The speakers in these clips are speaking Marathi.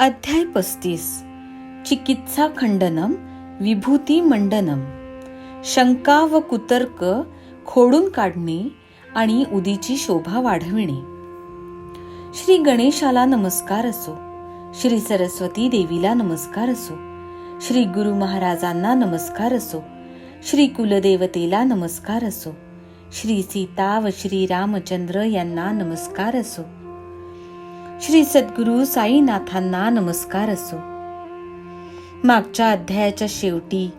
अध्याय 35. चिकित्सा खंडनम विभूती मंडनम. शंका व कुतर्क खोडून काढणे आणि उदीची शोभा वाढविणे. श्री गणेशाला नमस्कार असो, श्री सरस्वती देवीला नमस्कार असो, श्री गुरु महाराजांना नमस्कार असो, श्री कुलदेवतेला नमस्कार असो, श्री सीता व श्री रामचंद्र यांना नमस्कार असो, श्री सद्गुरु साईनाथांना नमस्कार असो. मागच्या अध्यायाच्या शेवटी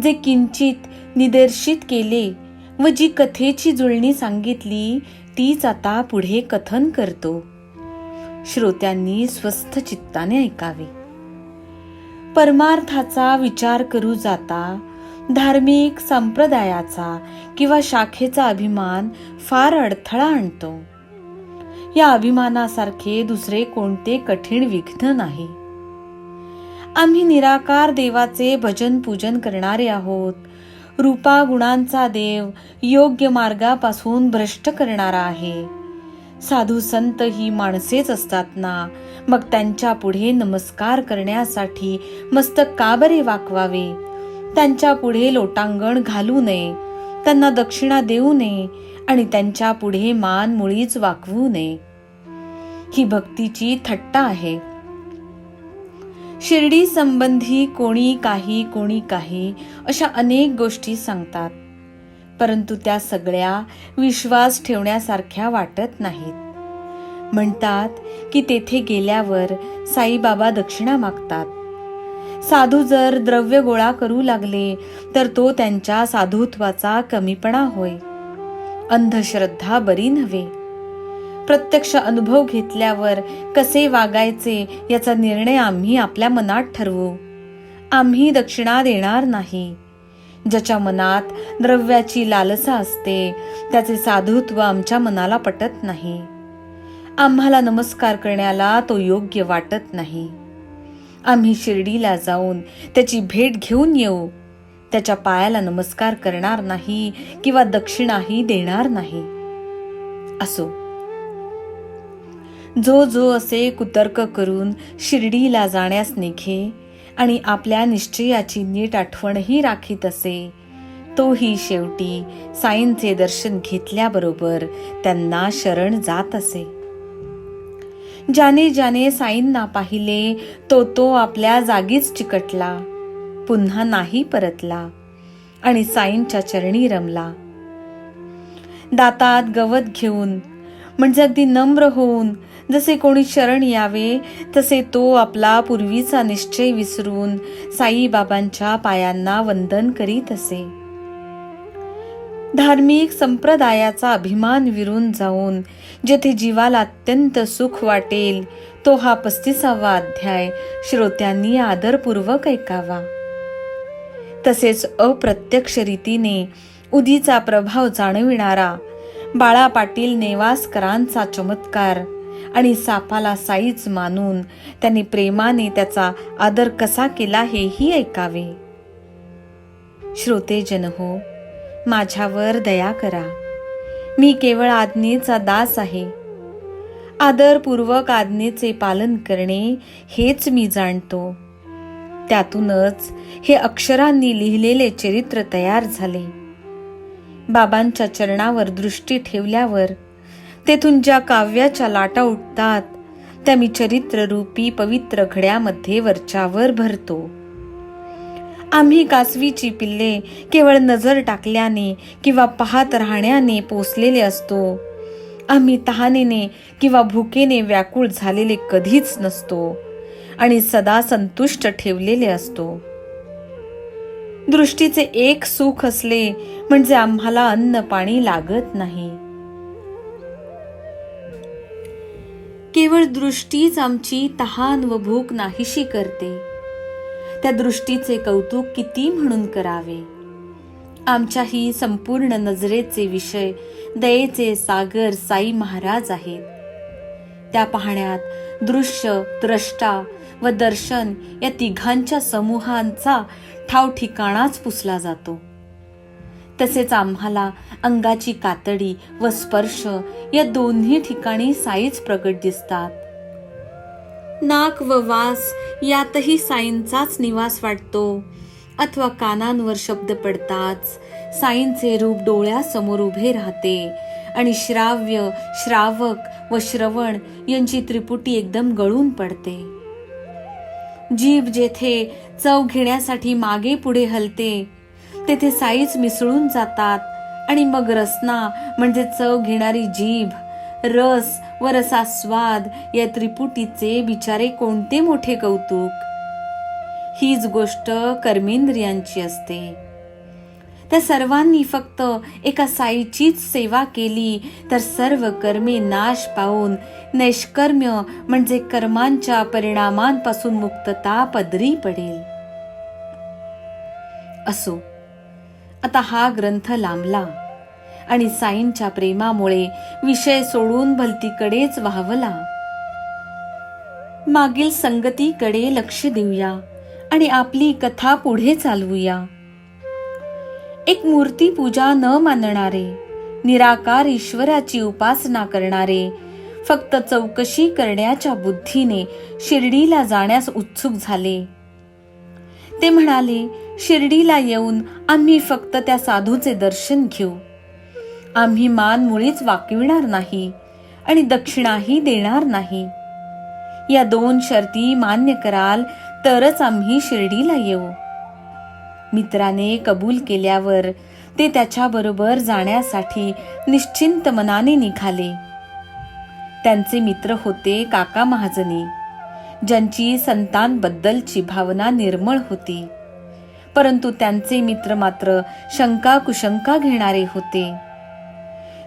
जे किंचित निदर्शित केले व जी कथेची जुळणी सांगितली तीच आता पुढे कथन करतो. श्रोत्यांनी स्वस्थ चित्ताने ऐकावे. परमार्थाचा विचार करू जाता धार्मिक संप्रदायाचा किंवा शाखेचा अभिमान फार अडथळा आणतो. या अभिमानासारखे दुसरे कोणते कठीण विघ्न नाही. आम्ही निराकार देवाचे भजन पूजन करणारे आहोत. रूपा गुणांचा देव योग्य मार्गापासून भ्रष्ट करणारा आहे. साधू संत ही माणसेच असतात ना, मग त्यांच्या पुढे नमस्कार करण्यासाठी मस्तक का बरे वाकवावे? त्यांच्या पुढे लोटांगण घालू नये, त्यांना दक्षिणा देऊ नये आणि त्यांच्या पुढे मान मुळीच वाकवू नये. ही भक्तीची थट्टा आहे. शिर्डी संबंधी कोणी काही अशा अनेक गोष्टी सांगतात, परंतु त्या सगळ्या विश्वास ठेवण्यासारख्या वाटत नाहीत. म्हणतात की तेथे गेल्यावर साईबाबा दक्षिणा मागतात. साधू जर द्रव्य गोळा करू लागले तर तो त्यांच्या साधुत्वाचा कमीपणा होय. अंधश्रद्धा बरी नव्हे. प्रत्यक्ष अनुभव घेतल्यावर कसे वागायचे याचा निर्णय आम्ही आपल्या मनात ठरवू. आम्ही दक्षिणा देणार नाही. ज्याच्या मनात द्रव्याची लालसा असते त्याचे साधुत्व आमच्या मनाला पटत नाही. आम्हाला नमस्कार करण्याला तो योग्य वाटत नाही. आम्ही शिर्डीला जाऊन त्याची भेट घेऊन येऊ. त्याच्या पायाला नमस्कार करणार नाही किंवा दक्षिणाही देणार नाही. असो, जो असे कुतर्क करून शिर्डीला जाण्यास निघे आणि आपल्या निश्चयाची नीट आठवणही राखीत असे, तोही शेवटी साईंचे दर्शन घेतल्याबरोबर त्यांना शरण जात असे. ज्याने साईंना पाहिले तो आपल्या जागीच चिकटला, पुन्हा नाही परतला आणि साईंच्या चरणी रमला. दातात गवत घेऊन म्हणजे अगदी नम्र होऊन जसे कोणी शरण यावे तसे तो आपला पूर्वीचा निश्चय विसरून साईबाबांच्या पायांना वंदन करीत असे. धार्मिक संप्रदायाचा अभिमान विरून जाऊन जेथे जीवाला अत्यंत सुख वाटेल तो हा 35वा अध्याय श्रोत्यांनी आदरपूर्वक ऐकावा. तसेच अप्रत्यक्ष रीतीने उदीचा प्रभाव जाणविणारा बाळा पाटील नेवासकरांचा चमत्कार आणि सापाला साईच मानून त्यांनी प्रेमाने त्याचा आदर कसा केला हेही ऐकावे. श्रोतेजन हो, माझ्यावर दया करा. मी केवळ आज्ञेचा दास आहे. आदरपूर्वक आज्ञेचे पालन करणे हेच मी जाणतो. त्यातूनच हे अक्षरांनी लिहिलेले चरित्र तयार झाले. बाबांच्या चरणावर दृष्टी ठेवल्यावर तेथून ज्या काव्याच्या लाटा उठतात त्या मी चरित्ररूपी पवित्र घड्यामध्ये वरच्यावर भरतो. आम्ही कासवीची पिल्ले केवळ नजर टाकल्याने किंवा पाहत राहण्याने पोसलेले असतो. आम्ही तहानेने किंवा भुकेने व्याकुळ झालेले कधीच नसतो आणि सदा संतुष्ट ठेवलेले असतो. दृष्टीचे एक सुख असले म्हणजे आम्हाला अन्न पाणी लागत नाही. केवळ दृष्टीच आमची तहान व भूक नाहीशी करते. त्या दृष्टीचे कौतुक किती म्हणून करावे. आमच्याही संपूर्ण नजरेचे विषय दयेचे सागर साई महाराज आहेत. त्या पाहण्यात दृश्य, द्रष्टा व दर्शन या तिघांच्या समूहांचा ठाव ठिकाणाच पुसला जातो. तसेच आम्हाला अंगाची कातडी व स्पर्श या दोन्ही ठिकाणी साईच प्रगट दिसतात. नाक व वास यातही साईंचाच निवास वाटतो, अथवा कानांवर शब्द पडताच साईंचे रूप डोळ्यासमोर उभे राहते आणि श्राव्य, श्रावक व श्रवण यांची त्रिपुटी एकदम गळून पडते. जीभ जेथे चव घेण्यासाठी मागे पुढे हलते, तेथे साईच मिसळून जातात आणि मग रसना म्हणजे चव घेणारी जीभ, रस व रसास्वाद या त्रिपुटीचे बिचारे कोणते मोठे कौतुक. हीच गोष्ट कर्मेंद्रियांची असते. त्या सर्वांनी फक्त एका साईचीच सेवा केली तर सर्व कर्मे नाश पावून नैष्कर्म्य म्हणजे कर्मांच्या परिणामांपासून मुक्तता पदरी पडेल. असो, आता हा ग्रंथ लांबला आणि साईंच्या प्रेमामुळे विषय सोडून भलतीकडेच वाहवला. मागील संगतीकडे लक्ष देऊया आणि आपली कथा पुढे चालवूया. एक मूर्ती पूजा न मानणारे, निराकार ईश्वराची उपासना करणारे फक्त चौकशी करण्याच्या बुद्धीने शिर्डीला जाण्यास उत्सुक झाले. ते म्हणाले, शिर्डीला येऊन आम्ही फक्त त्या साधूचे दर्शन घेऊ. आम्ही मान मुळीच वाकविणार नाही आणि दक्षिणाही देणार नाही. या 2 शर्ती मान्य कराल तरच आम्ही शिर्डीला येऊ. मित्राने कबूल केल्यावर ते त्याच्याबरोबर जाण्यासाठी निश्चिंत मनाने निघाले. त्यांचे मित्र होते काका महाजनी, ज्यांची संतांबद्दलची भावना निर्मळ होती, परंतु त्यांचे मित्र मात्र शंका कुशंका घेणारे होते.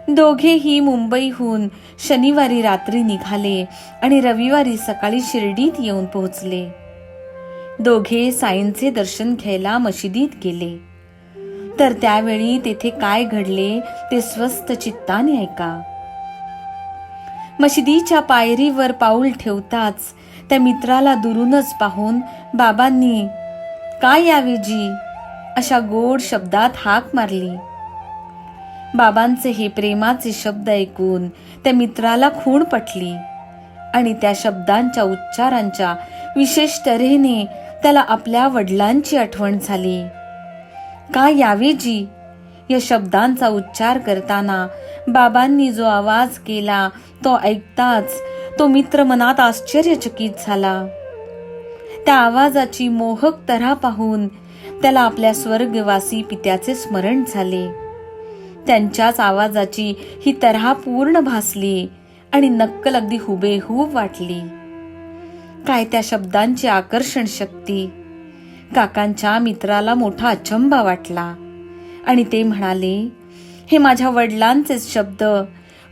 दोघेही मुंबईहून शनिवारी रात्री निघाले आणि रविवारी सकाळी शिर्डीत येऊन पोहोचले. दोघे साईंचे दर्शन घ्यायला मशिदीत गेले. तर त्यावेळी तेथे काय घडले ते स्वस्थ चित्ताने ऐका. मशिदीच्या पायरीवर पाऊल ठेवताच त्या मित्राला दुरूनच पाहून बाबांनी "काय यावे जी?" अशा गोड शब्दात हाक मारली. बाबांचे हे प्रेमाचे शब्द ऐकून त्या मित्राला खूण पटली आणि त्या शब्दांच्या उच्चारांच्या विशेष तऱ्हेने त्याला आपल्या वडिलांची आठवण झाली. "काय यावे जी?" या शब्दांचा उच्चार करताना बाबांनी जो आवाज केला तो ऐकताच तो मित्र मनात आश्चर्यचकित झाला. त्या आवाजाची मोहक तऱ्हा पाहून त्याला आपल्या स्वर्गवासी पित्याचे स्मरण झाले. त्यांच्याच आवाजाची ही तऱ्हा पूर्ण भासली आणि नक्कल अगदी हुबेहूब वाटली. काय त्या शब्दांची आकर्षण शक्ती! काकांच्या मित्राला मोठा अचंबा वाटला आणि ते म्हणाले, "हे माझ्या वडिलांचेच शब्द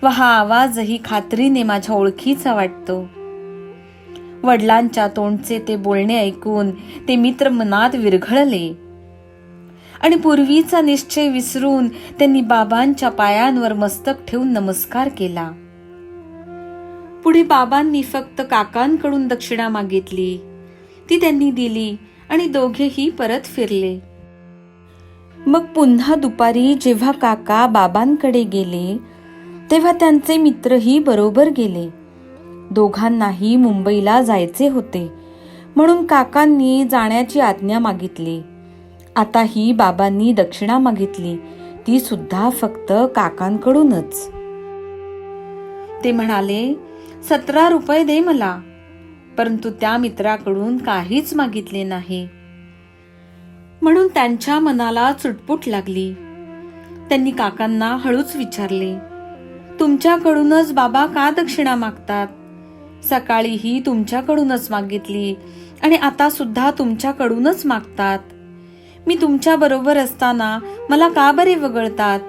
व हा आवाजही खात्रीने माझ्या ओळखीचा वाटतो." वडिलांच्या तोंडचे ते बोलणे ऐकून ते मित्र मनात विरघळले आणि पूर्वीचा निश्चय विसरून त्यांनी बाबांच्या पायांवर मस्तक ठेवून नमस्कार केला. पुढे बाबांनी फक्त काकांकडून दक्षिणा मागितली. ती त्यांनी दिली आणि दोघेही परत फिरले. मग पुन्हा दुपारी जेव्हा काका बाबांकडे गेले तेव्हा त्यांचे मित्रही बरोबर गेले. दोघांनाही मुंबईला जायचे होते म्हणून काकांनी जाण्याची आज्ञा मागितली. आता ही बाबांनी दक्षिणा मागितली, ती सुद्धा फक्त काकांकडूनच. ते म्हणाले, 17 रुपये दे मला. परंतु त्या मित्राकडून काहीच मागितले नाही. म्हणून त्यांच्या मनाला चुटपुट लागली. त्यांनी काकांना हळूच विचारले, "तुमच्याकडूनच बाबा का दक्षिणा मागतात? सकाळीही तुमच्याकडूनच मागितली आणि आता सुद्धा तुमच्याकडूनच मागतात. मी तुमच्या बरोबर असताना मला का बरे वगळतात?"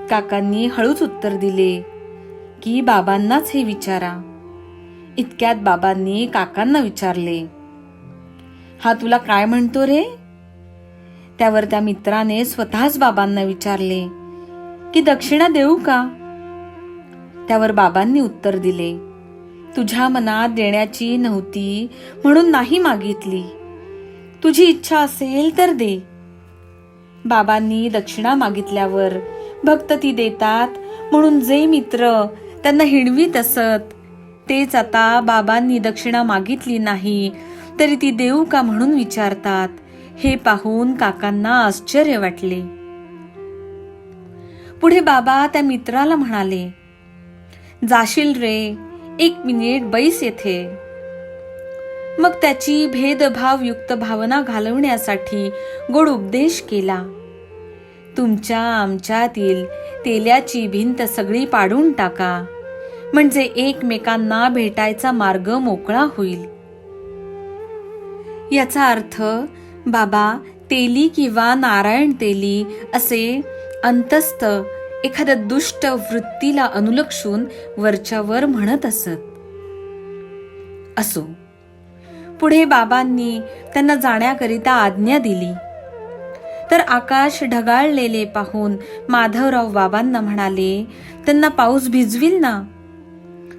काकांनी हळूच उत्तर दिले की बाबांनाच हे विचारा. इतक्यात बाबांनी काकांना विचारले, "हा तुला काय म्हणतो रे?" त्यावर त्या मित्राने स्वतःच बाबांना विचारले की दक्षिणा देऊ का? त्यावर बाबांनी उत्तर दिले, "तुझ्या मनात देण्याची नव्हती म्हणून नाही मागितली. तुझी इच्छा असेल तर दे." बाबांनी दक्षिणा मागितल्यावर भक्त ती देतात म्हणून जे मित्र त्यांना हिणवीत असत तेच आता बाबांनी दक्षिणा मागितली नाही तरी ती देऊ का म्हणून विचारतात, हे पाहून काकांना आश्चर्य वाटले. पुढे बाबा त्या मित्राला म्हणाले, जाशील रे, 1 मिनिट बैस येथे. मग त्याची भेदभावयुक्त भावना घालवण्यासाठी गोड उपदेश केला. तुमच्या आमच्यातील तेल्याची भिंत सगळी पाडून टाका, म्हणजे एकमेकांना भेटायचा मार्ग मोकळा होईल. याचा अर्थ बाबा तेली किंवा नारायण तेली असे अंतस्थ एखाद्या दुष्ट वृत्तीला अनुलक्षून वरच्यावर म्हणत असत. असो, पुढे बाबांनी त्यांना जाण्याकरिता आज्ञा दिली. तर आकाश ढगाळलेले पाहून माधवराव बाबांना म्हणाले, त्यांना पाऊस भिजविल ना?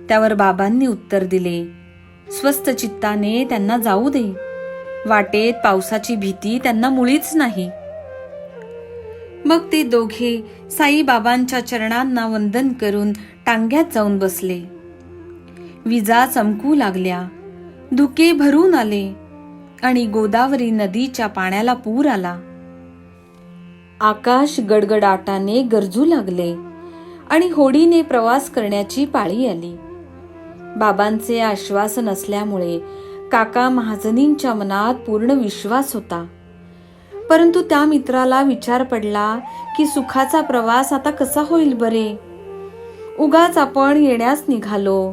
त्यावर बाबांनी उत्तर दिले, स्वस्थ चित्ताने त्यांना जाऊ दे. वाटेत पावसाची भीती त्यांना मुळीच नाही. मग ते दोघे साईबाबांच्या चरणांना वंदन करून टांग्यात जाऊन बसले. विजा चमकू लागल्या, धुके भरून आले आणि गोदावरी नदीच्या पाण्याला पूर आला. आकाश गडगडाटाने गरजू लागले आणि होडीने प्रवास करण्याची पाळी आली. बाबांचे आश्वासन असल्यामुळे काका महाजनींच्या मनात पूर्ण विश्वास होता. परंतु त्या मित्राला विचार पडला की सुखाचा प्रवास आता कसा होईल बरे? उगाच आपण येण्यास निघालो,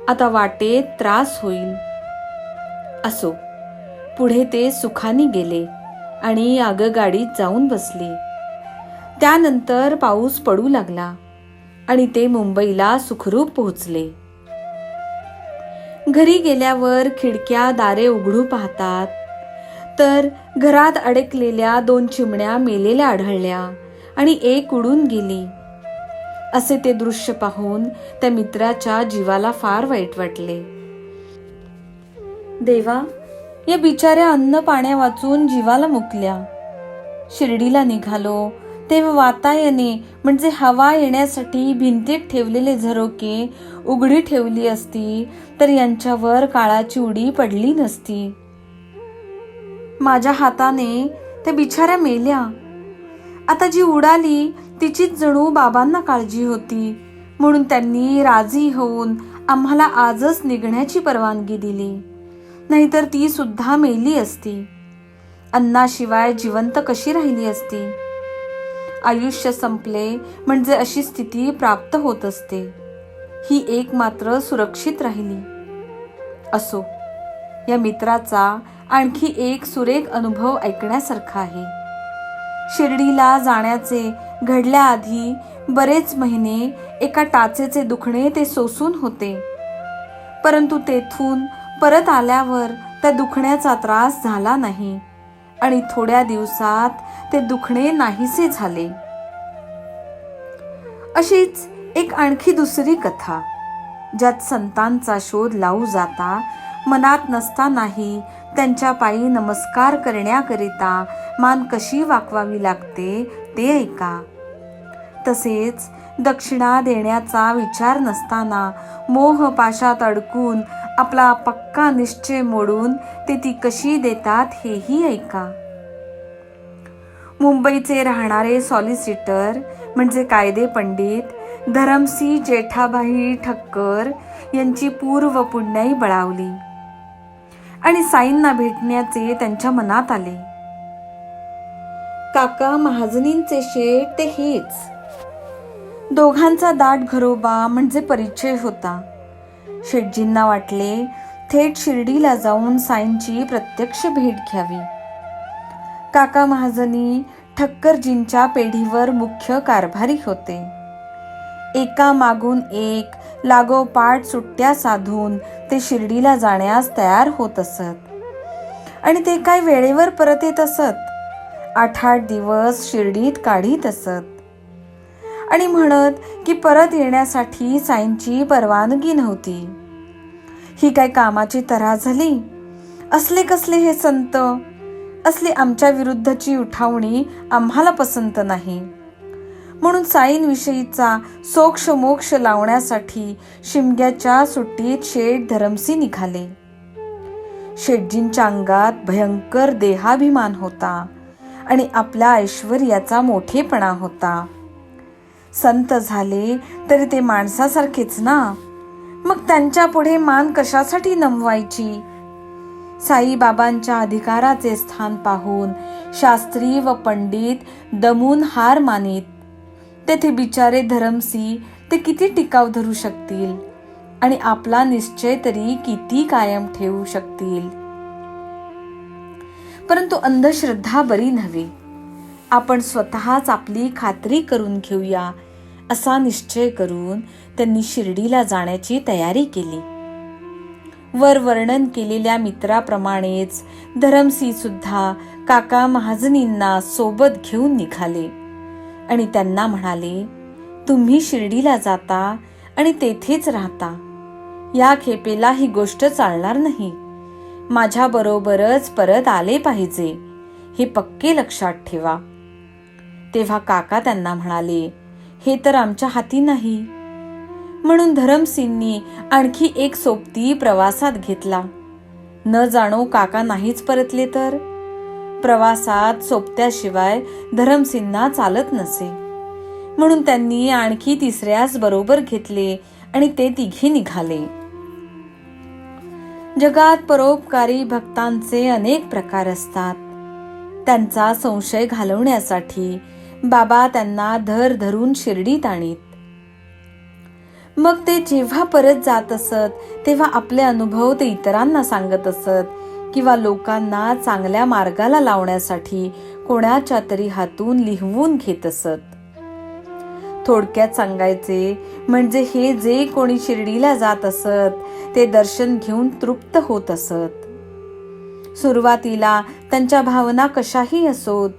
आता वाटेत त्रास होईल. असो, पुढे ते सुखाने गेले आणि आगगाडीत जाऊन बसले. त्यानंतर पाऊस पडू लागला आणि ते मुंबईला सुखरूप पोहोचले. घरी गेल्यावर खिडक्या दारे उघडू पाहतात तर घरात अडकलेल्या 2 चिमण्या मेलेल्या आढळल्या आणि 1 उडून गेली. असे ते दृश्य पाहून त्या मित्राच्या जीवाला फार वाईट वाटले. देवा, या बिचाऱ्या अन्न पाण्या वाचून जीवाला मुकल्या. शिर्डीला निघालो तेव्हा वातायने म्हणजे हवा येण्यासाठी भिंतीत ठेवलेले झरोके उघडी ठेवली असती तर यांच्यावर काळाची उडी पडली नसती. माझ्या हाताने त्या बिचाऱ्या मेल्या. आता जी उडाली तिचीच जणू बाबांना काळजी होती, म्हणून त्यांनी राजी होऊन आम्हाला आजच निघण्याची परवानगी दिली. नाहीतर ती सुद्धा मेली असती. अन्नाशिवाय जिवंत कशी राहिली असती? आयुष्य संपले म्हणजे अशी स्थिती प्राप्त होत असते. ही एक मात्र सुरक्षित राहिली. असो, या मित्राचा आणखी एक सुरेख अनुभव ऐकण्यासारखा आहे. शिर्डीला जाण्याचे घडल्याआधी बरेच महिने एका टाचेचे दुखणे ते सोसून होते. परंतु तेथून परत आल्यावर त्या दुखण्याचा त्रास झाला नाही आणि थोड्या दिवसात ते दुखणे नाहीसे झाले. अशीच एक आणखी दुसरी कथा, ज्यात संतांचा शोध लावू जाता मनात नसतानाही त्यांच्या पायी नमस्कार करण्याकरिता मान कशी वाकवावी लागते ते ऐका. तसेच दक्षिणा देण्याचा विचार नसताना मोह पाशात अडकून आपला पक्का निश्चय मोडून ते ती कशी देतात हेही ऐका. मुंबईचे राहणारे सॉलिसिटर म्हणजे कायदे पंडित धरमसिंह जेठाभाई ठक्कर यांची पूर्व पुण्याई बळावली आणि साईंना भेटण्याचे त्यांच्या मनात आले. काका महाजनींचे शेठ ते हेच. दोघांचा दाट घरोबा म्हणजे परिचय होता. शेठजींना वाटले थेट शिर्डीला जाऊन साईंची प्रत्यक्ष भेट घ्यावी. काका महाजनी ठक्करजींच्या पेढीवर मुख्य कारभारी होते. एका मागून एक लागोपाठ सुट्ट्या साधून ते शिर्डीला जाण्यास तयार होत असत आणि ते काय वेळेवर परत येत असत. 8-8 दिवस शिर्डीत काढीत असत आणि म्हणत की परत येण्यासाठी साईंची परवानगी नव्हती. ही काय कामाची तऱ्हा झाली? असले कसले हे संत? असली आमच्या विरुद्धची उठावणी आम्हाला पसंत नाही. म्हणून साईंविषयीचा सोक्ष मोक्ष लावण्यासाठी शिमग्याच्या सुट्टीत शेठ धरमसी निघाले. शेठजींच्या अंगात भयंकर देहाभिमान होता आणि आपल्या ऐश्वर्याचा मोठेपणा होता. संत झाले तरी ते माणसासारखेच ना, मग त्यांच्या पुढे मान कशासाठी नमवायची? साईबाबांच्या अधिकाराचे स्थान पाहून शास्त्री व पंडित दमून हार मानीत. तेथे बिचारे धरमसी ते किती टिकाव धरू शकतील आणि आपला निश्चय तरी किती कायम ठेवू शकतील? परंतु अंधश्रद्धा बरी नव्हे. आपण स्वतःच आपली खात्री करून घेऊया असा निश्चय करून त्यांनी शिर्डीला जाण्याची तयारी केली. वर वर्णन केलेल्या मित्राप्रमाणेच धरमसी सुद्धा काका महाजनींना सोबत घेऊन निघाले आणि त्यांना म्हणाले, तुम्ही शिर्डीला जाता आणि तेथेच राहता. या खेपेला ही गोष्ट चालणार नाही. माझ्या बरोबरच परत आले पाहिजे, हे पक्के लक्षात ठेवा. तेव्हा काका त्यांना म्हणाले, हे तर आमच्या हाती नाही. म्हणून धरमसिंनी आणखी एक सोबती प्रवासात घेतला. न जाणो काका नाहीच परतले तर? प्रवासात सोबत्याशिवाय धरमसिंना चालत नसे. म्हणून त्यांनी आणखी तिसऱ्यास बरोबर घेतले आणि ते तिघे निघाले. जगात परोपकारी भक्तांचे अनेक प्रकार असतात. त्यांचा संशय घालवण्यासाठी बाबा त्यांना धर धरून शिर्डीत आणीत. मग ते जेव्हा परत जात असत तेव्हा आपले अनुभव ते इतरांना सांगत असत किंवा लोकांना चांगल्या मार्गाला लावण्यासाठी कोणाच्या तरी हातून लिहवून घेत असत. थोडक्यात सांगायचे म्हणजे हे जे कोणी शिर्डीला जात असत ते दर्शन घेऊन तृप्त होत असत. सुरुवातीला त्यांच्या भावना कशाही असोत,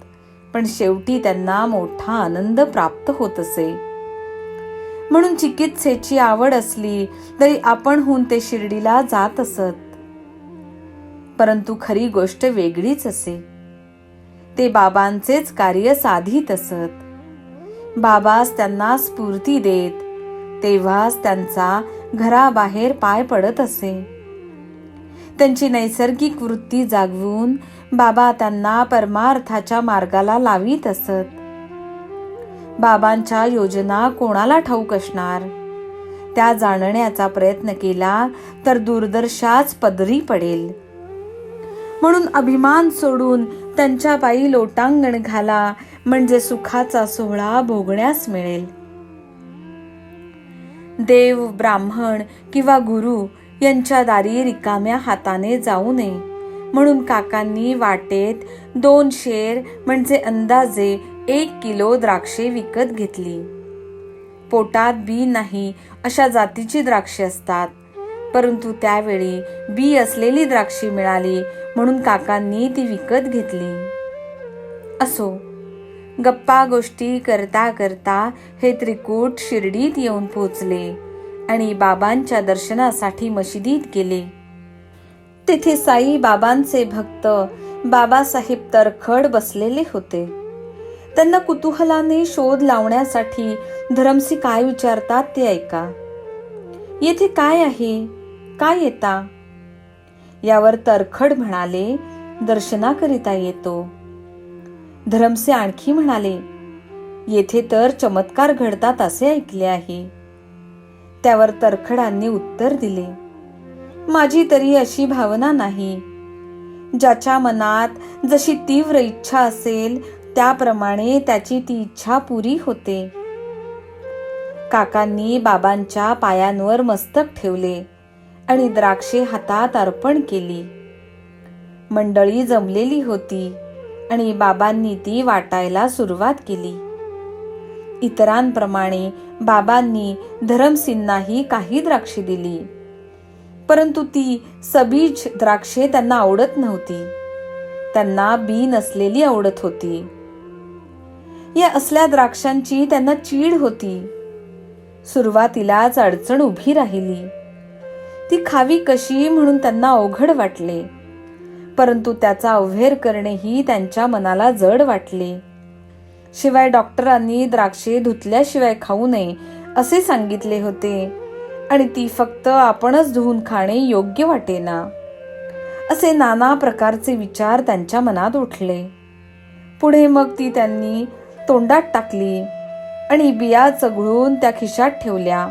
पण शेवटी त्यांना मोठा आनंद प्राप्त होत असे. म्हणून चिकित्सेची आवड असली तरी आपणहून ते शिर्डीला जात असत. परंतु खरी गोष्ट वेगळीच असे. ते बाबांचेच कार्य साधित असत. बाबाच त्यांना स्फूर्ती देत, तेव्हाच त्यांचा घराबाहेर पाय पडत असे. त्यांची नैसर्गिक वृत्ती जागवून बाबा त्यांना परमार्थाच्या मार्गाला लावीत असत. बाबांच्या योजना कोणाला ठाऊक असणार? त्या जाणण्याचा प्रयत्न केला तर दुर्दशाच पदरी पडेल. म्हणून अभिमान सोडून त्यांच्या पायी लोटांगण घाला, म्हणजे सुखाचा सोहळा भोगण्यास मिळेल. देव, ब्राह्मण किंवा गुरु यांच्या दारी रिकाम्या हाताने जाऊ नये, म्हणून काकांनी वाटेत 2 शेर म्हणजे अंदाजे 1 किलो द्राक्षे विकत घेतली. पोटात बी नाही अशा जातीची द्राक्षे असतात, परंतु त्यावेळी बी असलेली द्राक्षे मिळाली म्हणून काकांनी ती विकत घेतली. असो, गप्पा गोष्टी करता करता हे त्रिकूट शिर्डीत येऊन पोहोचले आणि बाबांच्या दर्शनासाठी मशिदीत गेले. तेथे साई बाबांचे भक्त बाबासाहेब तरखड बसलेले होते. त्यांना कुतूहलाने शोध लावण्यासाठी धरमसी काय विचारतात ते ऐका. येथे काय आहे? काय येता? यावर तरखड म्हणाले, दर्शनाकरिता येतो. धरमसे आणखी म्हणाले, येथे तर चमत्कार घडतात असे ऐकले आहे. त्यावर तरखडांनी उत्तर दिले, माझी तरी अशी भावना नाही. ज्याच्या मनात जशी तीव्र इच्छा असेल त्याप्रमाणे त्याची ती इच्छा पुरी होते. काकांनी बाबांच्या पायांवर मस्तक ठेवले आणि द्राक्षे हातात अर्पण केली. मंडळी जमलेली होती आणि बाबांनी ती वाटायला सुरुवात केली. इतरांप्रमाणे बाबांनी धरमसिंनाही काही द्राक्षे दिली, परंतु ती सबीज द्राक्षे त्यांना आवडत नव्हती. त्यांना बी नसलेली आवडत होती. या असल्या द्राक्षांची त्यांना चीड होती. सुरुवातीलाच अडचण उभी राहिली. ती खावी कशी म्हणून त्यांना अवघड वाटले, परंतु त्याचा अव्हेर करणेही त्यांच्या मनाला जड वाटले. शिवाय डॉक्टरांनी द्राक्षे धुतल्याशिवाय खाऊ नये असे सांगितले होते आणि ती फक्त आपणच धुवून खाणे योग्य वाटेना. असे नाना प्रकारचे विचार त्यांच्या मनात उठले. पुढे मग ती त्यांनी तोंडात टाकली आणि बिया चघळून त्या खिशात ठेवल्या.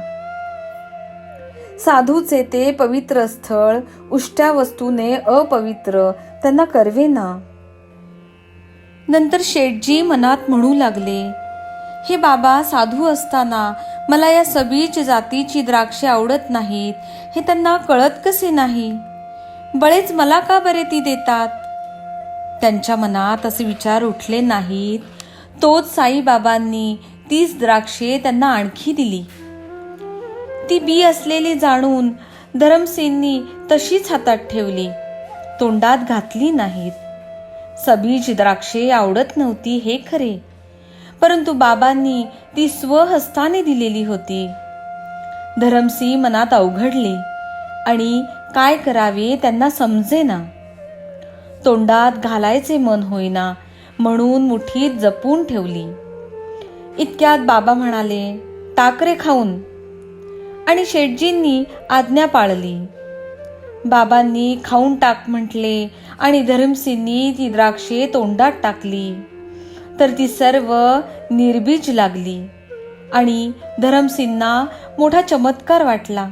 साधूचे ते पवित्र स्थळ उष्ट्या वस्तूने अपवित्र त्यांना करवेना. नंतर शेठजी मनात म्हणू लागले, हे बाबा, साधू असताना मला या सबीज जातीची द्राक्षे आवडत नाहीत हे त्यांना कळत कसे नाही? बळेच मला का बरे ती देतात? त्यांच्या मनात असे विचार उठले नाहीत. तोच साईबाबांनी तीच द्राक्षे त्यांना आणखी दिली. ती बी असलेली जाणून धरमसिंगनी तशीच हातात ठेवली, तोंडात घातली नाहीत. सबीज द्राक्षे आवडत नव्हती हे खरे, परंतु बाबांनी ती स्वहस्ताने दिलेली होती. धरमसिंग मनात अवघडले आणि काय करावे त्यांना समजेना. तोंडात घालायचे मन होईना म्हणून मुठीत जपून ठेवली. इतक्यात बाबा म्हणाले, टाक रे खाऊन, आणि शेठजींनी आज्ञा पाळली. बाबांनी खाऊन टाक म्हटले आणि धरमसिंगनी ती द्राक्षे तोंडात टाकली तर ती सर्व निर्बीज लागली आणि धरमसिंगना मोठा चमत्कार वाटला.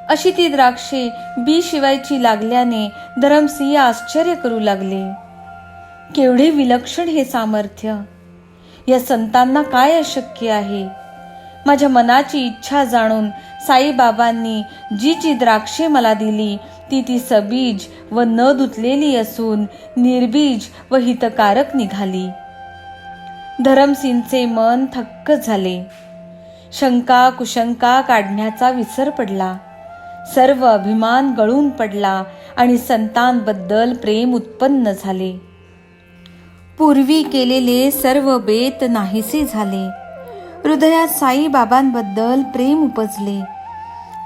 अशी ती द्राक्षे बी शिवायची लागल्याने धरमसिंह आश्चर्य करू लागले. केवढे विलक्षण हे सामर्थ्य! या संतांना काय अशक्य आहे? माझ्या मनाची इच्छा जाणून साईबाबांनी जी जी द्राक्षे मला दिली ती सबीज व न धुतलेली असून निर्बीज व हितकारक निघाली. धरमसिंगचे मन थक्क झाले. शंका कुशंका काढण्याचा विसर पडला. सर्व अभिमान गळून पडला आणि संतांबद्दल प्रेम उत्पन्न झाले. पूर्वी केलेले सर्व बेत नाहीसे झाले. हृदयात साईबाबांबद्दल प्रेम उपजले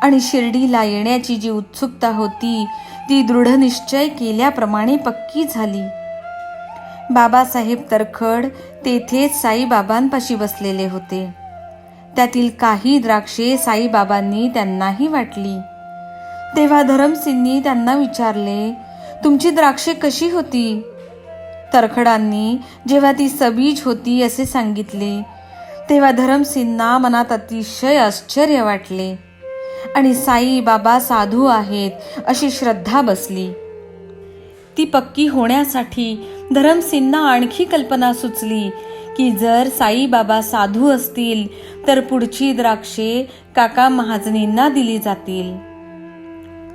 आणि शिर्डीला येण्याची जी उत्सुकता होती ती दृढ निश्चय केल्याप्रमाणे पक्की झाली. बाबासाहेब तरखड तेथेच साईबाबांपाशी बसलेले होते. त्यातील काही द्राक्षे साईबाबांनी त्यांनाही वाटली. तेव्हा धरमसिंगनी त्यांना विचारले, तुमची द्राक्षे कशी होती? तरखडांनी जेव्हा ती सबीज होती असे सांगितले तेव्हा धरमसिंगना मनात अतिशय आश्चर्य वाटले आणि साई बाबा साधू आहेत अशी श्रद्धा बसली. ती पक्की होण्यासाठी धरमसिंगना आणखी कल्पना सुचली की जर साई बाबा साधू असतील तर पुढची द्राक्षे काका महाजनींना दिली जातील.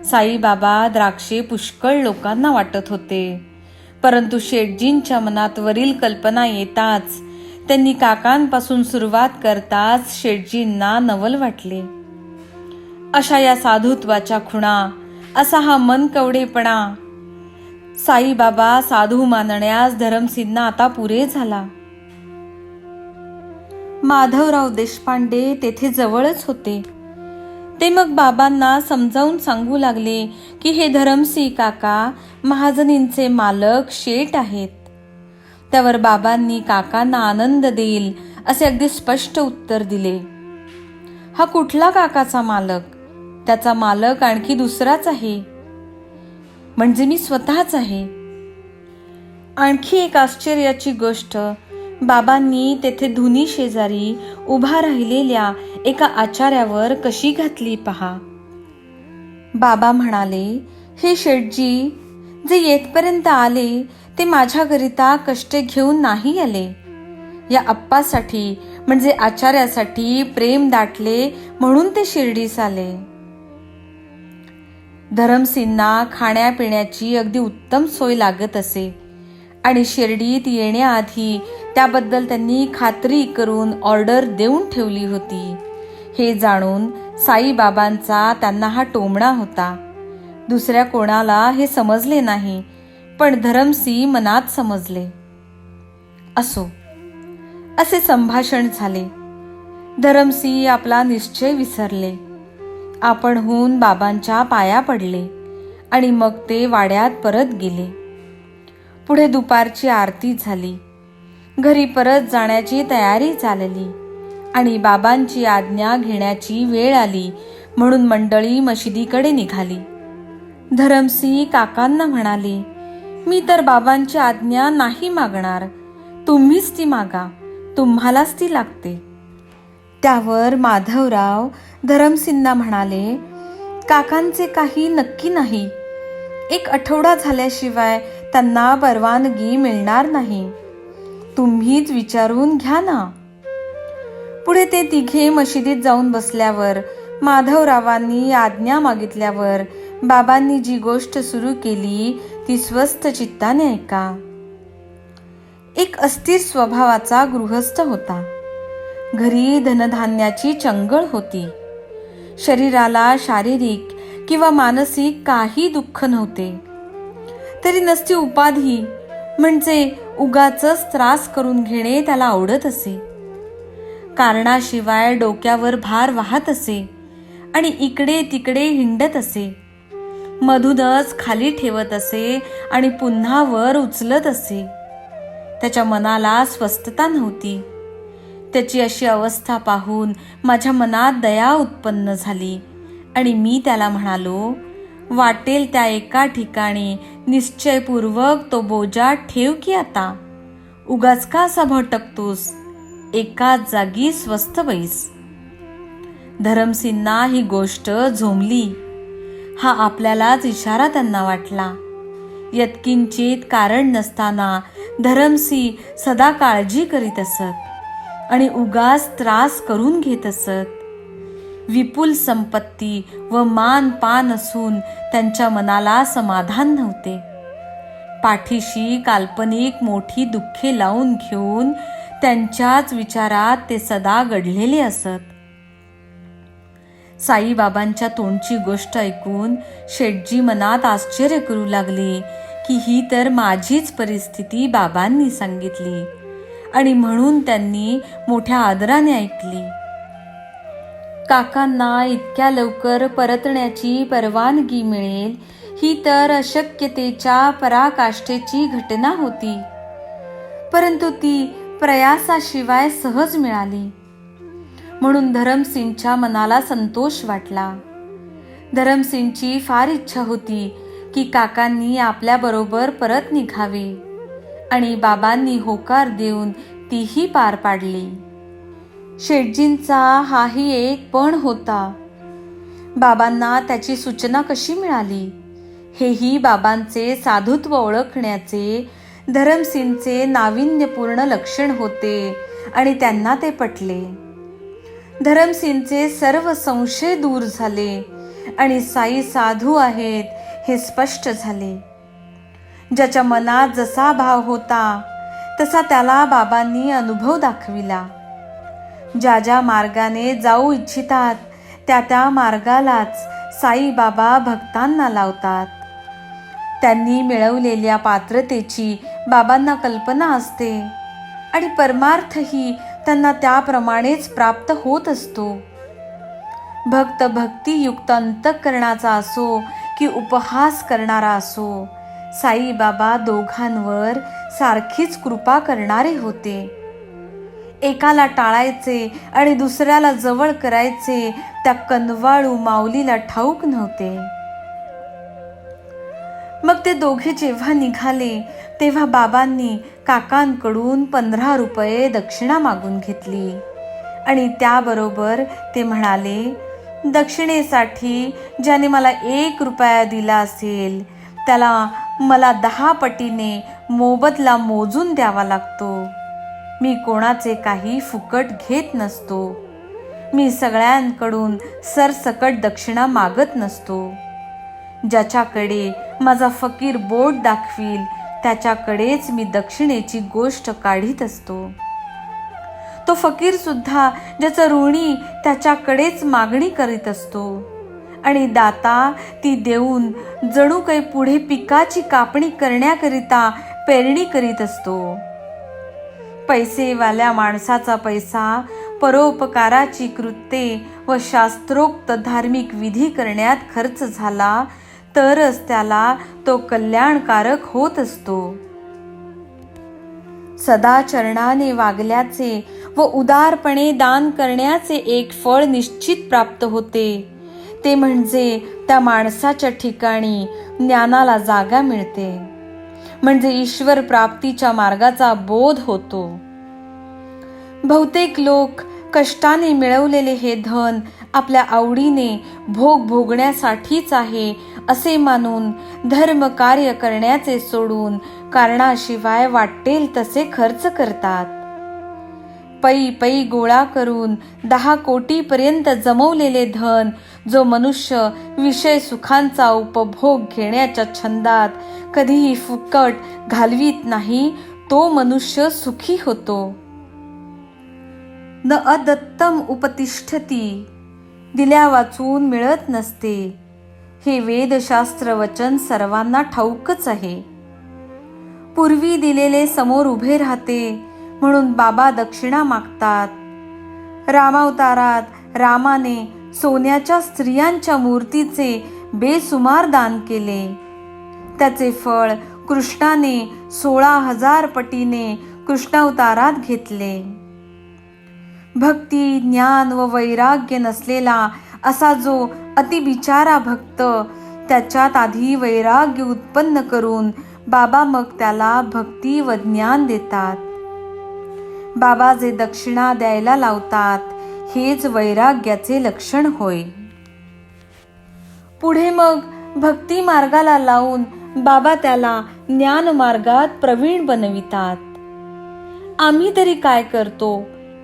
साईबाबा द्राक्षे पुष्कळ लोकांना वाटत होते, परंतु शेठजींच्या मनात वरील कल्पना येताच त्यांनी काकांपासून सुरुवात करताच शेठजींना नवल वाटले. अशा या साधुत्वाच्या खुणा, असा हा मनकवडेपणा साईबाबा साधू मानण्यास धरमसिंगना आता पुरे झाला. माधवराव देशपांडे तेथे जवळच होते. ते मग बाबांना समजावून सांगू लागले की हे धरमसिंग काका महाजनींचे मालक शेठ आहेत. त्यावर बाबांनी काकांना आनंद देईल असे अगदी स्पष्ट उत्तर दिले. हा कुठला काकाचा मालक? त्याचा मालक आणखी दुसराच आहे, म्हणजे मी स्वतःच आहे. आणखी एक आश्चर्याची गोष्ट, बाबांनी तेथे धुनी शेजारी उभा राहिलेल्या एका आचार्यावर कशी घातली पहा. बाबा म्हणाले, हे शेठजी, जे येथपर्यंत आले ते माझ्याकरिता कष्ट घेऊन नाही आले. या अप्पासाठी म्हणजे आचार्यासाठी प्रेम दाटले म्हणून ते शिर्डीस आले. धरमसिंगना खाण्यापिण्याची अगदी उत्तम सोय लागत असे आणि शिर्डीत येण्याआधी त्याबद्दल त्यांनी खात्री करून ऑर्डर देऊन ठेवली होती. हे जाणून साईबाबांचा त्यांना हा टोमणा होता. दुसऱ्या कोणाला हे समजले नाही, पण धरमसिंग मनात समजले. असो, असे संभाषण झाले. धरमसिंग आपला निश्चय विसरले. आपणहून बाबांच्या पाया पडले आणि मग ते वाड्यात परत गेले. पुढे दुपारची आरती झाली. घरी परत जाण्याची तयारी चालली आणि बाबांची आज्ञा घेण्याची वेळ आली म्हणून मंडळी मशिदीकडे निघाली. धरमसिंग काकांना म्हणाले, मी तर बाबांची आज्ञा नाही मागणार, तुम्हीच ती मागा, तुम्हालाच ती लागते. त्यावर माधवराव धरमसिंगना म्हणाले, काकांचे काही नक्की नाही. 1 आठवडा झाल्याशिवाय त्यांना परवानगी मिळणार नाही. तुम्हीच विचारून घ्या ना. पुढे ते तिघे मशिदीत जाऊन बसल्यावर माधवरावांनी आज्ञा मागितल्यावर बाबांनी जी गोष्ट सुरू केली ती स्वस्थ चित्ताने ऐका. एक अस्थिर स्वभावाचा गृहस्थ होता. घरी धनधान्याची चंगळ होती. शरीराला शारीरिक किंवा मानसिक काही दुःख नव्हते. तरी नसती उपाधी म्हणजे उगाचच त्रास करून घेणे त्याला आवडत असे. कारणाशिवाय डोक्यावर भार वाहत असे आणि इकडे तिकडे हिंडत असे. मधूनच खाली ठेवत असे आणि पुन्हा वर उचलत असे. त्याच्या मनाला स्वस्थता नव्हती. त्याची अशी अवस्था पाहून माझ्या मनात दया उत्पन्न झाली आणि मी त्याला म्हणालो, वाटेल त्या एका ठिकाणी निश्चयपूर्वक तो बोजा ठेव की आता. उगाच का असा भटकतोस, एकाच जागी स्वस्थ बैस. धरमसिंगना ही गोष्ट झोंबली. हा आपल्यालाच इशारा त्यांना वाटला. यत्किंचित कारण नसताना धरमसिंग सदा काळजी करीत असत आणि उगाच त्रास करून घेत असत. विपुल संपत्ती व मान पान असून त्यांच्या मनाला समाधान नव्हते. पाठीशी काल्पनिक मोठी दुःखे लावून घेऊन त्यांच्याच विचारात ते सदा गढलेले असत. साईबाबांच्या तोंडची गोष्ट ऐकून शेठजी मनात आश्चर्य करू लागले की ही तर माझीच परिस्थिती बाबांनी सांगितली आणि म्हणून त्यांनी मोठ्या आदराने ऐकली. काकांना इतक्या लवकर परतण्याची परवानगी मिळेल ही तर अशक्यतेच्या पराकाष्ठेची घटना होती, परंतु ती प्रयासाशिवाय सहज मिळाली म्हणून धरमसिंगच्या मनाला संतोष वाटला. धरमसिंगची फार इच्छा होती की काकांनी आपल्याबरोबर परत निघावे आणि बाबांनी होकार देऊन तीही पार पाडली. शेठजींचा हाही एक पण होता. बाबांना त्याची सूचना कशी मिळाली हेही बाबांचे साधुत्व ओळखण्याचे धरमसिंगचे नाविन्यपूर्ण लक्षण होते आणि त्यांना ते पटले. धरमसिंगचे सर्व संशय दूर झाले आणि साई साधू आहेत हे स्पष्ट झाले. ज्याच्या मनात जसा भाव होता तसा त्याला बाबांनी अनुभव दाखविला. ज्या ज्या मार्गाने जाऊ इच्छितात त्या त्या मार्गालाच साई बाबा भक्तांना लावतात. त्यांनी मिळवलेल्या पात्रतेची बाबांना कल्पना असते आणि परमार्थही त्यांना त्याप्रमाणेच प्राप्त होत असतो. भक्त भक्तियुक्त अंतःकरणाचा असो की उपहास करणारा असो, साईबाबा दोघांवर सारखीच कृपा करणारे होते. एकाला टाळायचे आणि दुसऱ्याला जवळ करायचे त्या कनवाळू माऊलीला ठाऊक नव्हते. मग ते दोघे जेव्हा निघाले तेव्हा बाबांनी काकांकडून 15 रुपये दक्षिणा मागून घेतली आणि त्याबरोबर ते म्हणाले, दक्षिणेसाठी ज्याने मला 1 रुपया दिला असेल त्याला मला 10 पटीने मोबदला मोजून द्यावा लागतो. मी कोणाचे काही फुकट घेत नसतो. मी सगळ्यांकडून सरसकट दक्षिणा मागत नसतो. ज्याच्याकडे माझा फकीर बोट दाखवील त्याच्याकडेच मी दक्षिणेची गोष्ट काढीत असतो. तो फकीर सुद्धा ज्याचं ऋणी त्याच्याकडेच मागणी करीत असतो आणि दाता ती देऊन जणू काही पुढे पिकाची कापणी करण्याकरिता पेरणी करीत असतो. पैसेवाल्या माणसाचा पैसा परोपकाराची कृत्ये व शास्त्रोक्त धार्मिक विधी करण्यात खर्च झाला तरच त्याला तो कल्याणकारक होत असतो. सदा चरणाने वागल्याचे व उदारपणे दान करण्याचे एक फळ निश्चित प्राप्त होते, ते म्हणजे त्या माणसाच्या ठिकाणी ज्ञानाला जागा मिळते, म्हणजे ईश्वर प्राप्तीच्या मार्गाचा बोध होतो. बहुतेक लोक कष्टाने मिळवलेले हे धन आपल्या आवडीने भोग भोगण्यासाठीच आहे असे मानून धर्म कार्य करण्याचे सोडून कारणाशिवाय वाटेल तसे खर्च करतात. पै पै गोळा करून 10 कोटीपर्यंत जमवलेले धन जो मनुष्य विषय सुखांचा उपभोग घेण्याच्या छंदात कधीही फुकट घालवीत नाही, तो मनुष्य सुखी होतो. न अदत्तम उपतिष्ठती, दिल्या वाचून मिळत नसते, हे वेदशास्त्र वचन सर्वांना ठाऊकच आहे. पूर्वी दिलेले समोर उभे राहते म्हणून बाबा दक्षिणा मागतात. रामावतारात रामाने सोन्याच्या स्त्रियांच्या मूर्तीचे बेसुमार दान केले. त्याचे फळ कृष्णाने 16,000 पटीने कृष्णावतारात घेतले. भक्ती, ज्ञान व वैराग्य नसलेला असा जो अतिबिचारा भक्त, त्याच्यात आधी वैराग्य उत्पन्न करून बाबा मग त्याला भक्ती व ज्ञान देतात. बाबा जे दक्षिणा द्यायला लावतात हेच वैराग्याचे लक्षण होय. पुढे मग भक्ती मार्गाला लावून बाबा त्याला ज्ञान मार्गात प्रवीण बनवितात. आम्ही तरी काय करतो,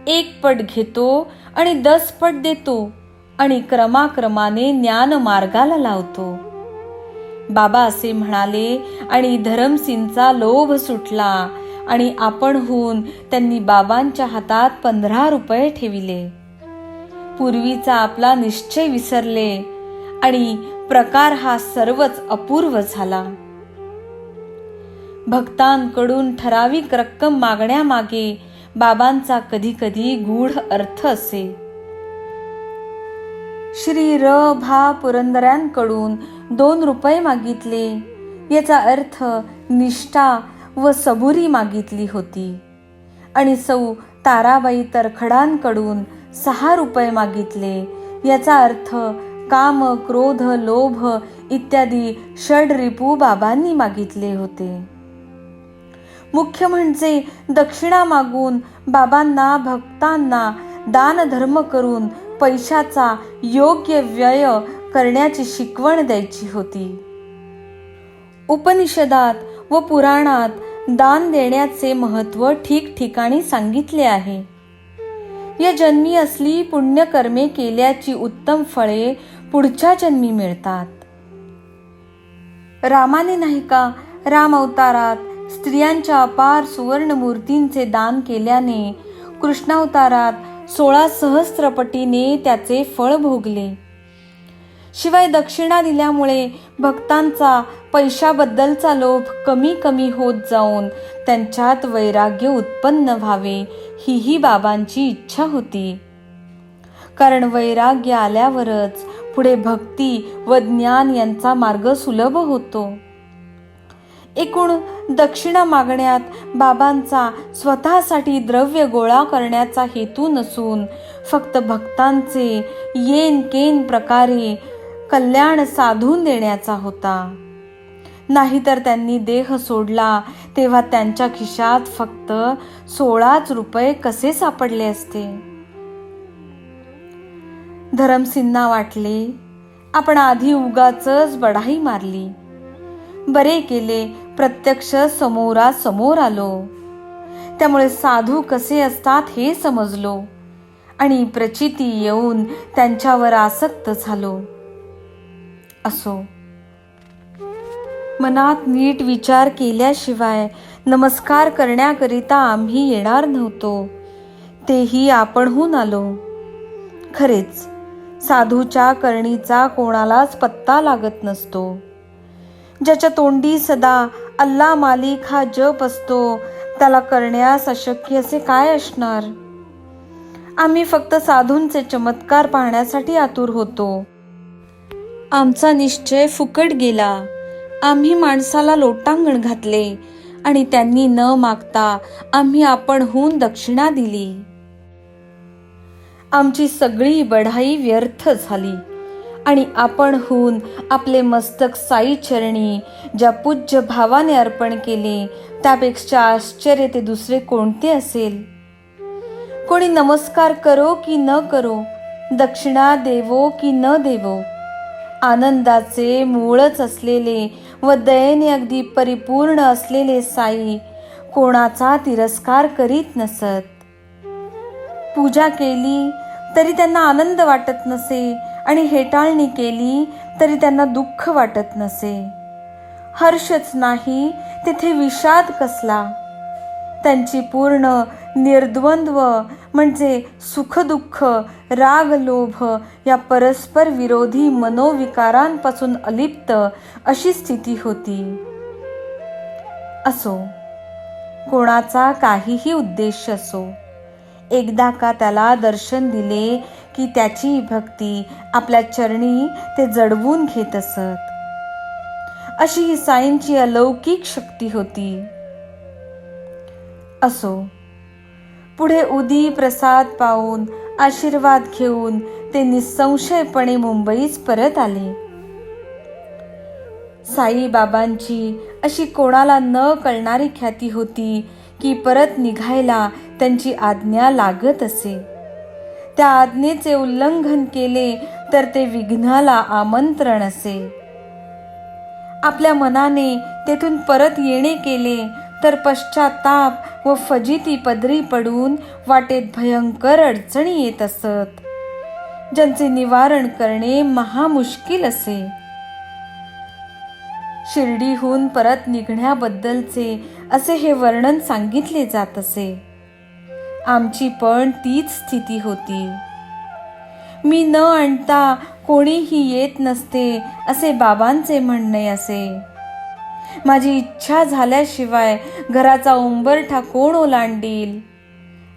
1 पट घेतो आणि 10 पट देतो आणि क्रमाक्रमाने ज्ञान मार्गाला लावतो. बाबा असे म्हणाले आणि धरमसिंगचा लोभ सुटला आणि आपणहून त्यांनी बाबांच्या हातात 15 रुपये ठेविले. पूर्वीचा आपला निश्चय विसरले आणि प्रकार हा सर्वच अपूर्व झाला. भक्तांकडून ठराविक रक्कम मागण्यामागे बाबांचा कधी कधी गूढ अर्थ असे. श्री र भा पुरंदऱ्यांकडून 2 रुपये मागितले, याचा अर्थ निष्ठा व सबुरी मागितली होती. आणि सौ ताराबाई तरखडांकडून 6 रुपये मागितले, याचा अर्थ काम, क्रोध, लोभ इत्यादी षड्रिपू बाबांनी मागितले होते. मुख्य म्हणजे दक्षिणा मागून बाबांना भक्तांना दानधर्म करून पैशाचा योग्य व्यय करण्याची शिकवण द्यायची होती. उपनिषदात व पुराणात दान देण्याचे महत्त्व ठिकठिकाणी सांगितले आहे. या जन्मी असली पुण्यकर्मे केल्याची उत्तम फळे पुढच्या जन्मी मिळतात. रामाने नाही का राम अवतारात स्त्रियांच्या अपार सुवर्ण मूर्तींचे दान केल्याने कृष्णावतारात 16 सहस्त्रपटीने त्याचे फळ भोगले. शिवाय दक्षिणा दिल्यामुळे भक्तांचा पैशाबद्दलचा लोभ कमी कमी होत जाऊन त्यांच्यात वैराग्य उत्पन्न व्हावे, ही बाबांची इच्छा होती. कारण वैराग्य आल्यावरच पुढे भक्ती व ज्ञान यांचा मार्ग सुलभ होतो. एकूण दक्षिणा मागण्यात बाबांचा स्वतःसाठी द्रव्य गोळा करण्याचा हेतू नसून फक्त भक्तांचे येन केन प्रकारे कल्याण साधून देण्याचा होता. नाहीतर त्यांनी देह सोडला तेव्हा त्यांच्या खिशात फक्त 16 रुपये कसे सापडले असते. धरमसिंगना वाटले, आपण आधी उगाचच बढाई मारली. बरे केले प्रत्यक्ष समोरासमोर आलो, त्यामुळे साधू कसे असतात हे समजलो आणि प्रचिती येऊन त्यांच्यावर आसक्त झालो. असो, मनात नीट विचार केल्याशिवाय नमस्कार करण्याकरिता आम्ही येणार नव्हतो, तेही आपणहून आलो. खरेच साधूच्या करणीचा कोणालाच पत्ता लागत नसतो. ज्याच्या तोंडी सदा अल्ला मालिक हा जप असतो त्याला करण्यास अशक्य असे काय असणार. आम्ही फक्त साधूंचे चमत्कार पाहण्यासाठी आतुर होतो. आमचा निश्चय फुकट गेला. आम्ही माणसाला लोटांगण घातले आणि त्यांनी न मागता आम्ही आपणहून दक्षिणा दिली. आमची सगळी बढाई व्यर्थ झाली आणि आपणहून आपले मस्तक साई चरणी ज्या पूज्य भावाने अर्पण केले त्यापेक्षा आश्चर्य ते दुसरे कोणते असेल. कोणी नमस्कार करो की न करो, दक्षिणा देवो की न देवो, आनंदाचे मूळच असलेले व दयेने अगदी परिपूर्ण असलेले साई कोणाचा तिरस्कार करीत नसत. पूजा केली तरी त्यांना आनंद वाटत नसे आणि हेटाळणी केली तरी त्यांना दुःख वाटत नसे. हर्षच नाही तेथे विषाद कसला. त्यांची पूर्ण निर्द्वंद्व म्हणजे सुख दुःख, राग लोभ या परस्पर विरोधी मनोविकारांपासून अलिप्त अशी स्थिती होती. असो, कोणाचा काहीही उद्देश असो, एकदा का त्याला दर्शन दिले की त्याची भक्ती आपल्या चरणी ते जडवून घेत असत. अशी ही साईंची अलौकिक शक्ती होती. असो, पुढे उदी प्रसाद पाहून आशीर्वाद घेऊन ते निसंशयपणे मुंबईस परत आले. साईबाबांची अशी कोणाला न कळणारी ख्याती होती की परत निघायला त्यांची आज्ञा लागत असे. त्या आज्ञेचे उल्लंघन केले तर ते विघ्नाला आमंत्रण असे. आपल्या मनाने तेथून परत येणे केले तर पश्चाताप व फजिती पदरी पडून वाटेत भयंकर अडचणी येत असत, ज्यांचे निवारण करणे महामुश्किल असे. शिर्डीहून परत निघण्याबद्दलचे असे हे वर्णन सांगितले जात असे. आमची पण तीच स्थिती होती. मी न आणता कोणीही येत नसते असे बाबांचे म्हणणे असे. माझी इच्छा झाल्याशिवाय घराचा उंबरठा कोण ओलांडील?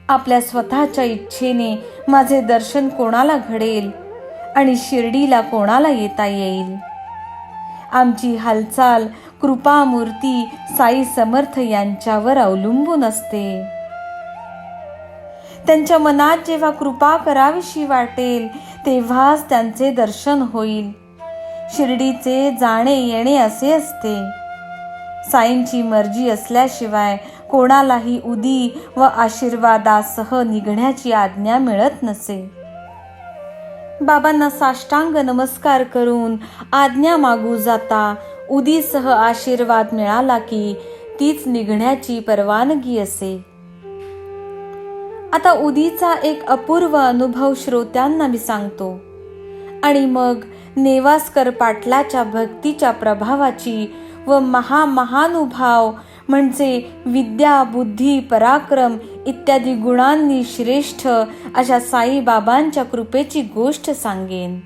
आपल्या स्वतःच्या इच्छेने माझे दर्शन कोणाला घडेल आणि शिर्डीला कोणाला येता येईल? आमची हालचाल कृपामूर्ती साई समर्थ यांच्यावर अवलंबून असते. त्यांच्या मनात जेव्हा कृपा करावीशी वाटेल तेव्हाच त्यांचे दर्शन होईल. शिर्डीचे जाणे येणे असे असते. साईंची मर्जी असल्याशिवाय कोणालाही उदी व आशीर्वादासह निघण्याची आज्ञा मिळत नसे. बाबांना साष्टांग नमस्कार करून आज्ञा मागू जाता उदीसह आशीर्वाद मिळाला की तीच निघण्याची परवानगी असे. आता उदीचा एक अपूर्व अनुभव श्रोत्यांना मी सांगतो आणि मग नेवास्कर पाटलाच्या भक्तीच्या प्रभावाची व महानुभाव म्हणजे विद्या, बुद्धी, पराक्रम इत्यादी गुणांनी श्रेष्ठ अशा साईबाबांच्या कृपेची गोष्ट सांगेन.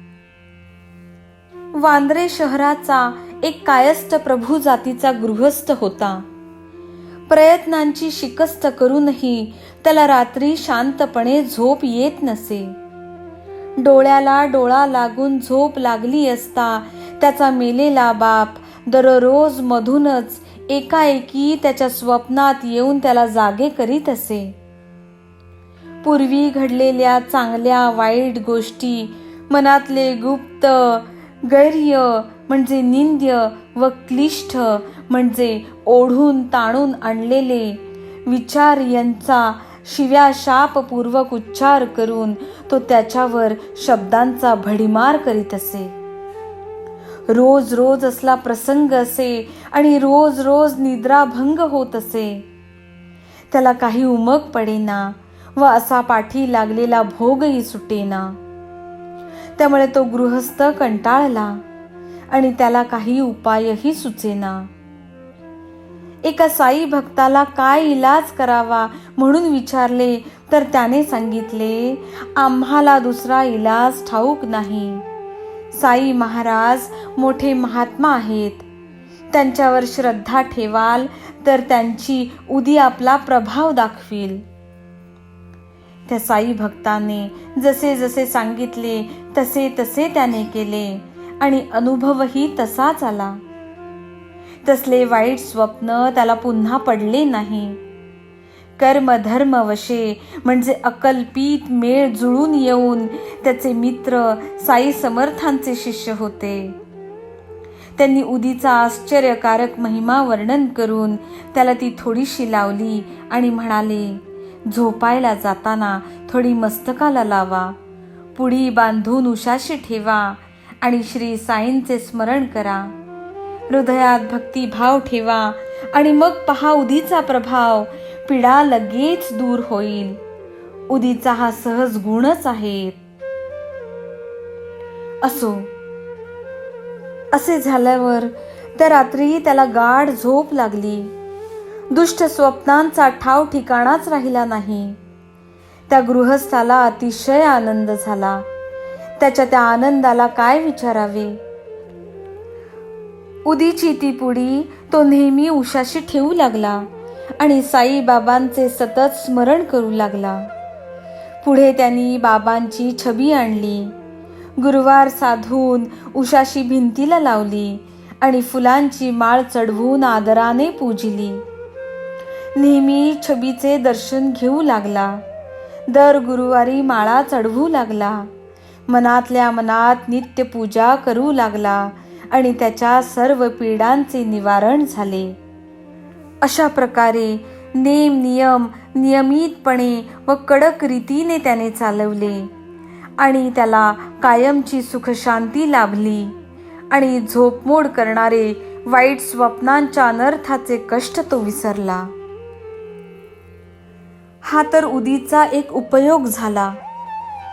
वांद्रे शहराचा एक कायस्थ प्रभू जातीचा गृहस्थ होता. प्रयत्नांची शिकस्त करूनही त्याला रात्री शांतपणे झोप येत नसे. डोळ्याला डोळा लागून झोप लागली असता त्याचा मेलेला बाप दररोज मधूनच एकाएकी त्याच्या स्वप्नात येऊन त्याला जागे करीत असे. पूर्वी घडलेल्या चांगल्या वाईट गोष्टी, मनातले गुप्त गैर्य म्हणजे निंद्य व क्लिष्ट म्हणजे ओढून ताणून आणलेले विचार यांचा शिव्या शापपूर्वक उच्चार करून तो त्याच्यावर शब्दांचा भडीमार करीत असे. रोज रोज असला प्रसंग असे आणि रोज रोज निद्राभंग होत असे. त्याला काही उमग पडेना व असा पाठी लागलेला भोगही सुटेना. त्यामुळे तो गृहस्थ कंटाळला आणि त्याला काही उपायही सुचेना. एका साई भक्ताला काय इलाज करावा म्हणून विचारले तर त्याने सांगितले, आम्हाला दुसरा इलाज ठाऊक नाही. साई महाराज मोठे महात्मा आहेत. त्यांच्यावर श्रद्धा ठेवाल तर त्यांची उदी आपला प्रभाव दाखवील. त्या साई भक्ताने जसे जसे सांगितले तसे तसे त्याने केले आणि अनुभवही तसाच आला. तसले वाईट स्वप्न त्याला पुन्हा पडले नाही. कर्मधर्म वशे म्हणजे अकल्पित मेळ जुळून येऊन त्याचे मित्र साई समर्थांचे शिष्य होते. त्यांनी उदीचा आश्चर्यकारक महिमा वर्णन करून त्याला ती थोडीशी लावली आणि म्हणाले, झोपायला जाताना थोडी मस्तकाला लावा, पुडी बांधून उशाशी ठेवा आणि श्री साईंचे स्मरण करा. हृदयात भक्तिभाव ठेवा आणि मग पहा उदीचा प्रभाव, पीडा लगेच दूर होईल. उदीचा हा सहज गुणच आहे. असो, असे झाल्यावर त्या रात्री त्याला गाढ झोप लागली. दुष्ट स्वप्नांचा ठाव ठिकाणाच राहिला नाही. त्या गृहस्थाला अतिशय आनंद झाला. त्याच्या त्या आनंदाला काय विचारावे. उदीची ती पुडी तो नेहमी उशाशी ठेवू लागला आणि साईबाबांचे सतत स्मरण करू लागला. पुढे त्यांनी बाबांची छबी आणली, गुरुवार साधून उशाशी भिंतीला लावली आणि फुलांची माळ चढवून आदराने पूजिली. नेहमी छबीचे दर्शन घेऊ लागला. दर गुरुवारी माळा चढवू लागला. मनातल्या मनात नित्य पूजा करू लागला आणि त्याच्या सर्व पीडांचे निवारण झाले. अशा प्रकारे नेम नियम नियमितपणे व कडक रीतीने त्याने चालवले आणि त्याला कायमची सुखशांती लाभली आणि झोपमोड करणारे वाईट स्वप्नांच्या अनर्थाचे कष्ट तो विसरला. हा तर उदीचा एक उपयोग झाला.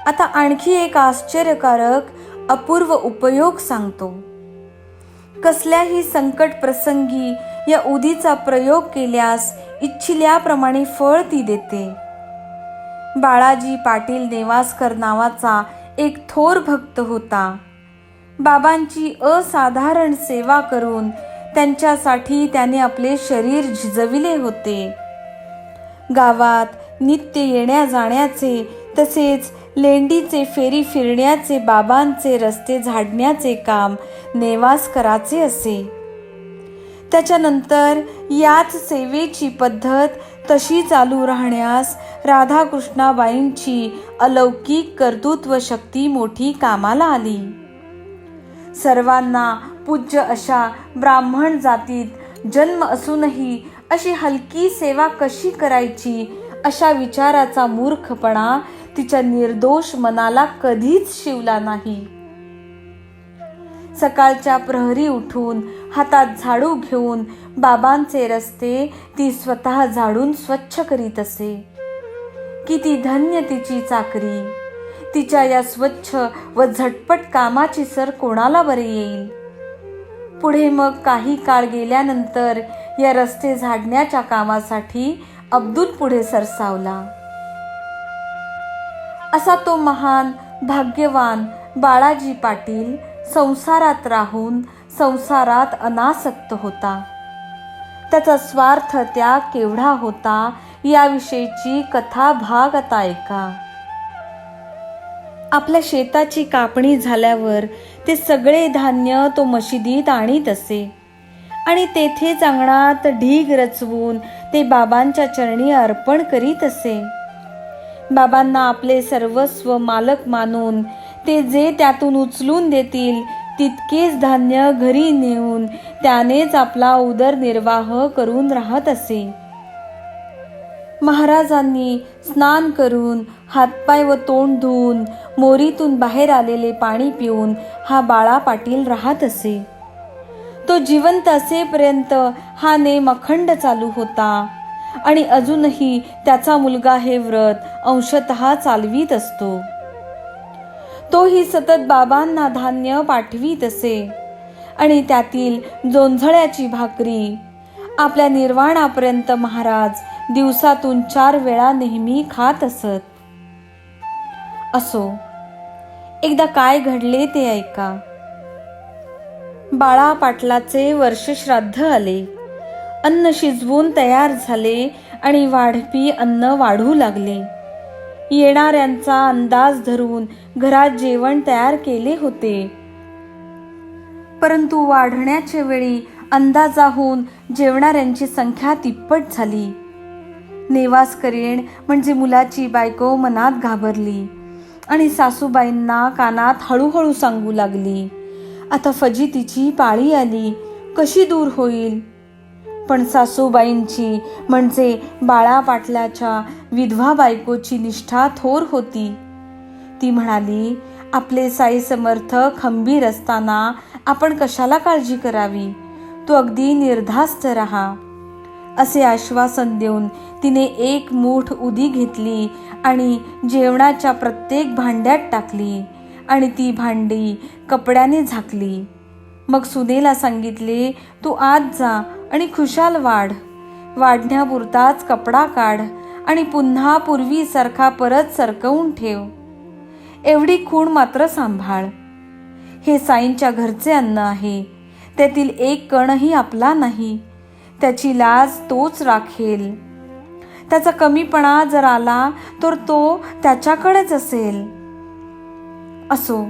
आता आणखी एक आश्चर्यकारक अपूर्व उपयोग सांगतो. कसल्याही संकट प्रसंगी या उदीचा प्रयोग केल्यास इच्छिल्याप्रमाणे फळ ती देते. बाळाजी पाटील नेवासकर नावाचा एक थोर भक्त होता. बाबांची असाधारण सेवा करून त्यांच्यासाठी त्याने आपले शरीर झिजविले होते. गावात नित्य येण्या जाण्याचे तसेच लेंडीचे फेरी फिरण्याचे बाबांचे रस्ते झाडण्याचे काम नेवासकराचे असे. त्याच्यानंतर याच सेवेची पद्धत तशी चालू राहण्यास राधाकृष्णाबाईंची अलौकिक कर्तृत्व शक्ती मोठी कामाला आली. सर्वांना पूज्य अशा ब्राह्मण जातीत जन्म असूनही अशी हलकी सेवा कशी करायची अशा विचाराचा मूर्खपणा तिच्या निर्दोष मनाला कधीच शिवला नाही. सकाळच्या प्रहरी उठून हातात झाडू घेऊन बाबांचे रस्ते ती स्वतः झाडून स्वच्छ करीत असे. किती धन्य तिची चाकरी. तिच्या या स्वच्छ व झटपट कामाची सर कोणाला बरे येईल. पुढे मग काही काळ गेल्यानंतर या रस्ते झाडण्याच्या कामासाठी अब्दुल पुढे सरसावला. असा तो महान भाग्यवान बाळाजी पाटील संसारात राहून संसारात अनासक्त होता. त्याचा स्वार्थ त्याग केवढा होता याविषयीची कथा भाग आता ऐका. आपल्या शेताची कापणी झाल्यावर ते सगळे धान्य तो मशिदीत आणीत असे आणि तेथेच अंगणात ढीग रचवून ते बाबांच्या चरणी अर्पण करीत असे. बाबांना आपले सर्वस्व मालक मानून ते जे त्यातून उचलून देतील तितकेच धान्य घरी नेऊन त्यानेच आपला उदरनिर्वाह करून राहत असे. महाराजांनी स्नान करून हातपाय व तोंड धुवून मोरीतून बाहेर आलेले पाणी पिऊन हा बाळा पाटील राहत असे. तो जिवंत असेपर्यंत हा नेम अखंड चालू होता आणि अजूनही त्याचा मुलगा हे व्रत अंशतः चालवीत असतो. तोही सतत बाबांना धान्य पाठवीत असे आणि त्यातील जोंधळ्याची भाकरी आपल्या निर्वाणापर्यंत महाराज दिवसातून 4 वेळा नेहमी खात असत. असो, एकदा काय घडले ते ऐका. बाळा पाटलाचे वर्षश्राद्ध आले. अन्न शिजवून तयार झाले आणि वाढपी अन्न वाढू लागले. येणाऱ्यांचा अंदाज धरून घरात जेवण तयार केले होते. परंतु वाढण्याच्या वेळी अंदाजाहून जेवणाऱ्यांची संख्या तिप्पट झाली. नेवास करेण म्हणजे मुलाची बायको मनात घाबरली आणि सासूबाईंना कानात हळूहळू सांगू लागली, आता फजितीची पाळी आली, कशी दूर होईल. पण सासूबाईंची म्हणजे बाळा पाटलाच्या विधवा बायकोची निष्ठा थोर होती. ती म्हणाली, आपले साई समर्थ खंबीर असताना आपण कशाला काळजी करावी, तू अगदी निर्धास्त राहा. असे आश्वासन देऊन तिने एक मूठ उदी घेतली आणि जेवणाच्या प्रत्येक भांड्यात टाकली आणि ती भांडी कपड्याने झाकली. मग सुनेला सांगितले, तू आत जा आणि खुशाल वाढ. वाढण्यापुरताच कपडा काढ आणि पुन्हा पूर्वीसारखा परत सरकवून ठेव. एवढी खूण मात्र सांभाळ. हे साईंच्या घरचे अन्न आहे, त्यातील एक कणही आपला नाही. त्याची लाज तोच राखेल. त्याचा कमीपणा जर आला तर तो त्याच्याकडेच असेल. असो,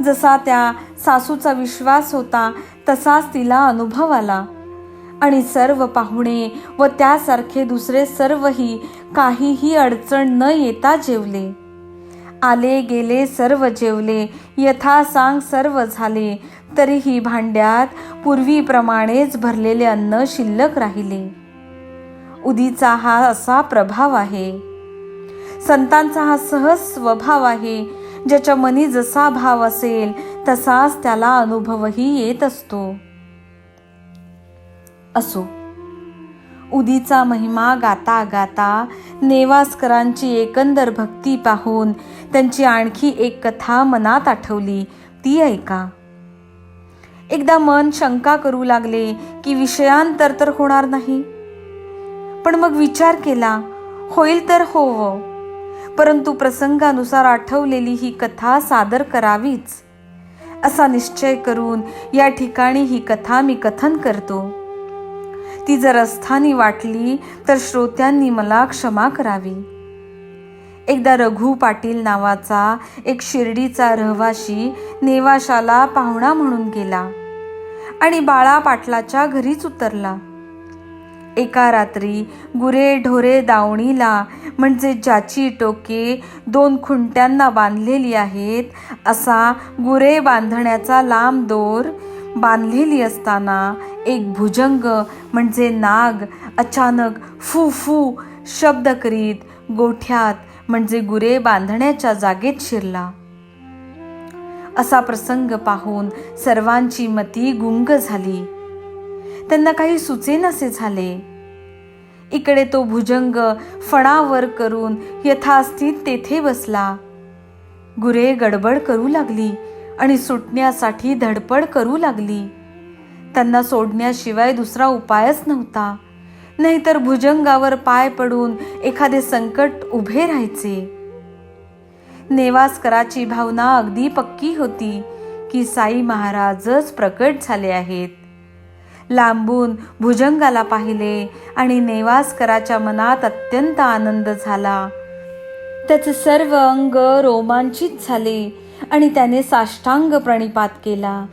जसा त्या सासूचा विश्वास होता तसाच तिला अनुभव आला आणि सर्व पाहुणे व त्यासारखे दुसरे सर्वही काहीही अडचण न येता जेवले. आले गेले सर्व जेवले, यथासांग सर्व झाले, तरीही भांड्यात पूर्वीप्रमाणेच भरलेले अन्न शिल्लक राहिले. उदीचा हा असा प्रभाव आहे. संतांचा हा सहज स्वभाव आहे. ज्याच्या मनी जसा भाव असेल तसाच त्याला अनुभवही येत असतो. असो, उदीचा महिमा गाता गाता नेवासकरांची एकंदर भक्ती पाहून त्यांची आणखी एक कथा मनात आठवली, ती ऐका. एकदा मन शंका करू लागले की विषयांतर तर होणार नाही. पण मग विचार केला, होईल तर होवो, परंतु प्रसंगानुसार आठवलेली ही कथा सादर करावीच. असा निश्चय करून या ठिकाणी ही कथा मी कथन करतो. ती जर अस्थानी वाटली तर श्रोत्यांनी मला क्षमा करावी. एकदा रघु पाटील नावाचा एक शिर्डीचा रहिवाशी नेवाशाला पाहुणा म्हणून गेला आणि बाळा पाटलाच्या घरीच उतरला. एका रात्री गुरे ढोरे दावणीला, म्हणजे ज्याची टोके 2 खुंट्यांना बांधलेली आहेत, असा गुरे बांधण्याचा लांब दोर बांधलेली असताना एक भुजंग म्हणजे नाग अचानक फू फू शब्द करीत गोठ्यात म्हणजे गुरे बांधण्याच्या जागेत शिरला. असा प्रसंग पाहून सर्वांची मती गुंग झाली. त्यांना काही सुचेनासे झाले. इकडे तो भुजंग फणावर करून यथास्थित तेथे बसला. गुरे गडबड करू लागली आणि सुटण्यासाठी धडपड करू लागली. त्यांना सोडण्याशिवाय दुसरा उपायच नव्हता, नाहीतर भुजंगावर पाय पडून एखादे संकट उभे राहायचे. नेवासकराची भावना अगदी पक्की होती की साई महाराजच प्रकट झाले आहेत. लांबून भुजंगाला पाहिले आणि नेवासकराच्या मनात अत्यंत आनंद झाला. त्याचे सर्व अंग रोमांचित झाले आणि त्याने साष्टांग प्रणिपात केला.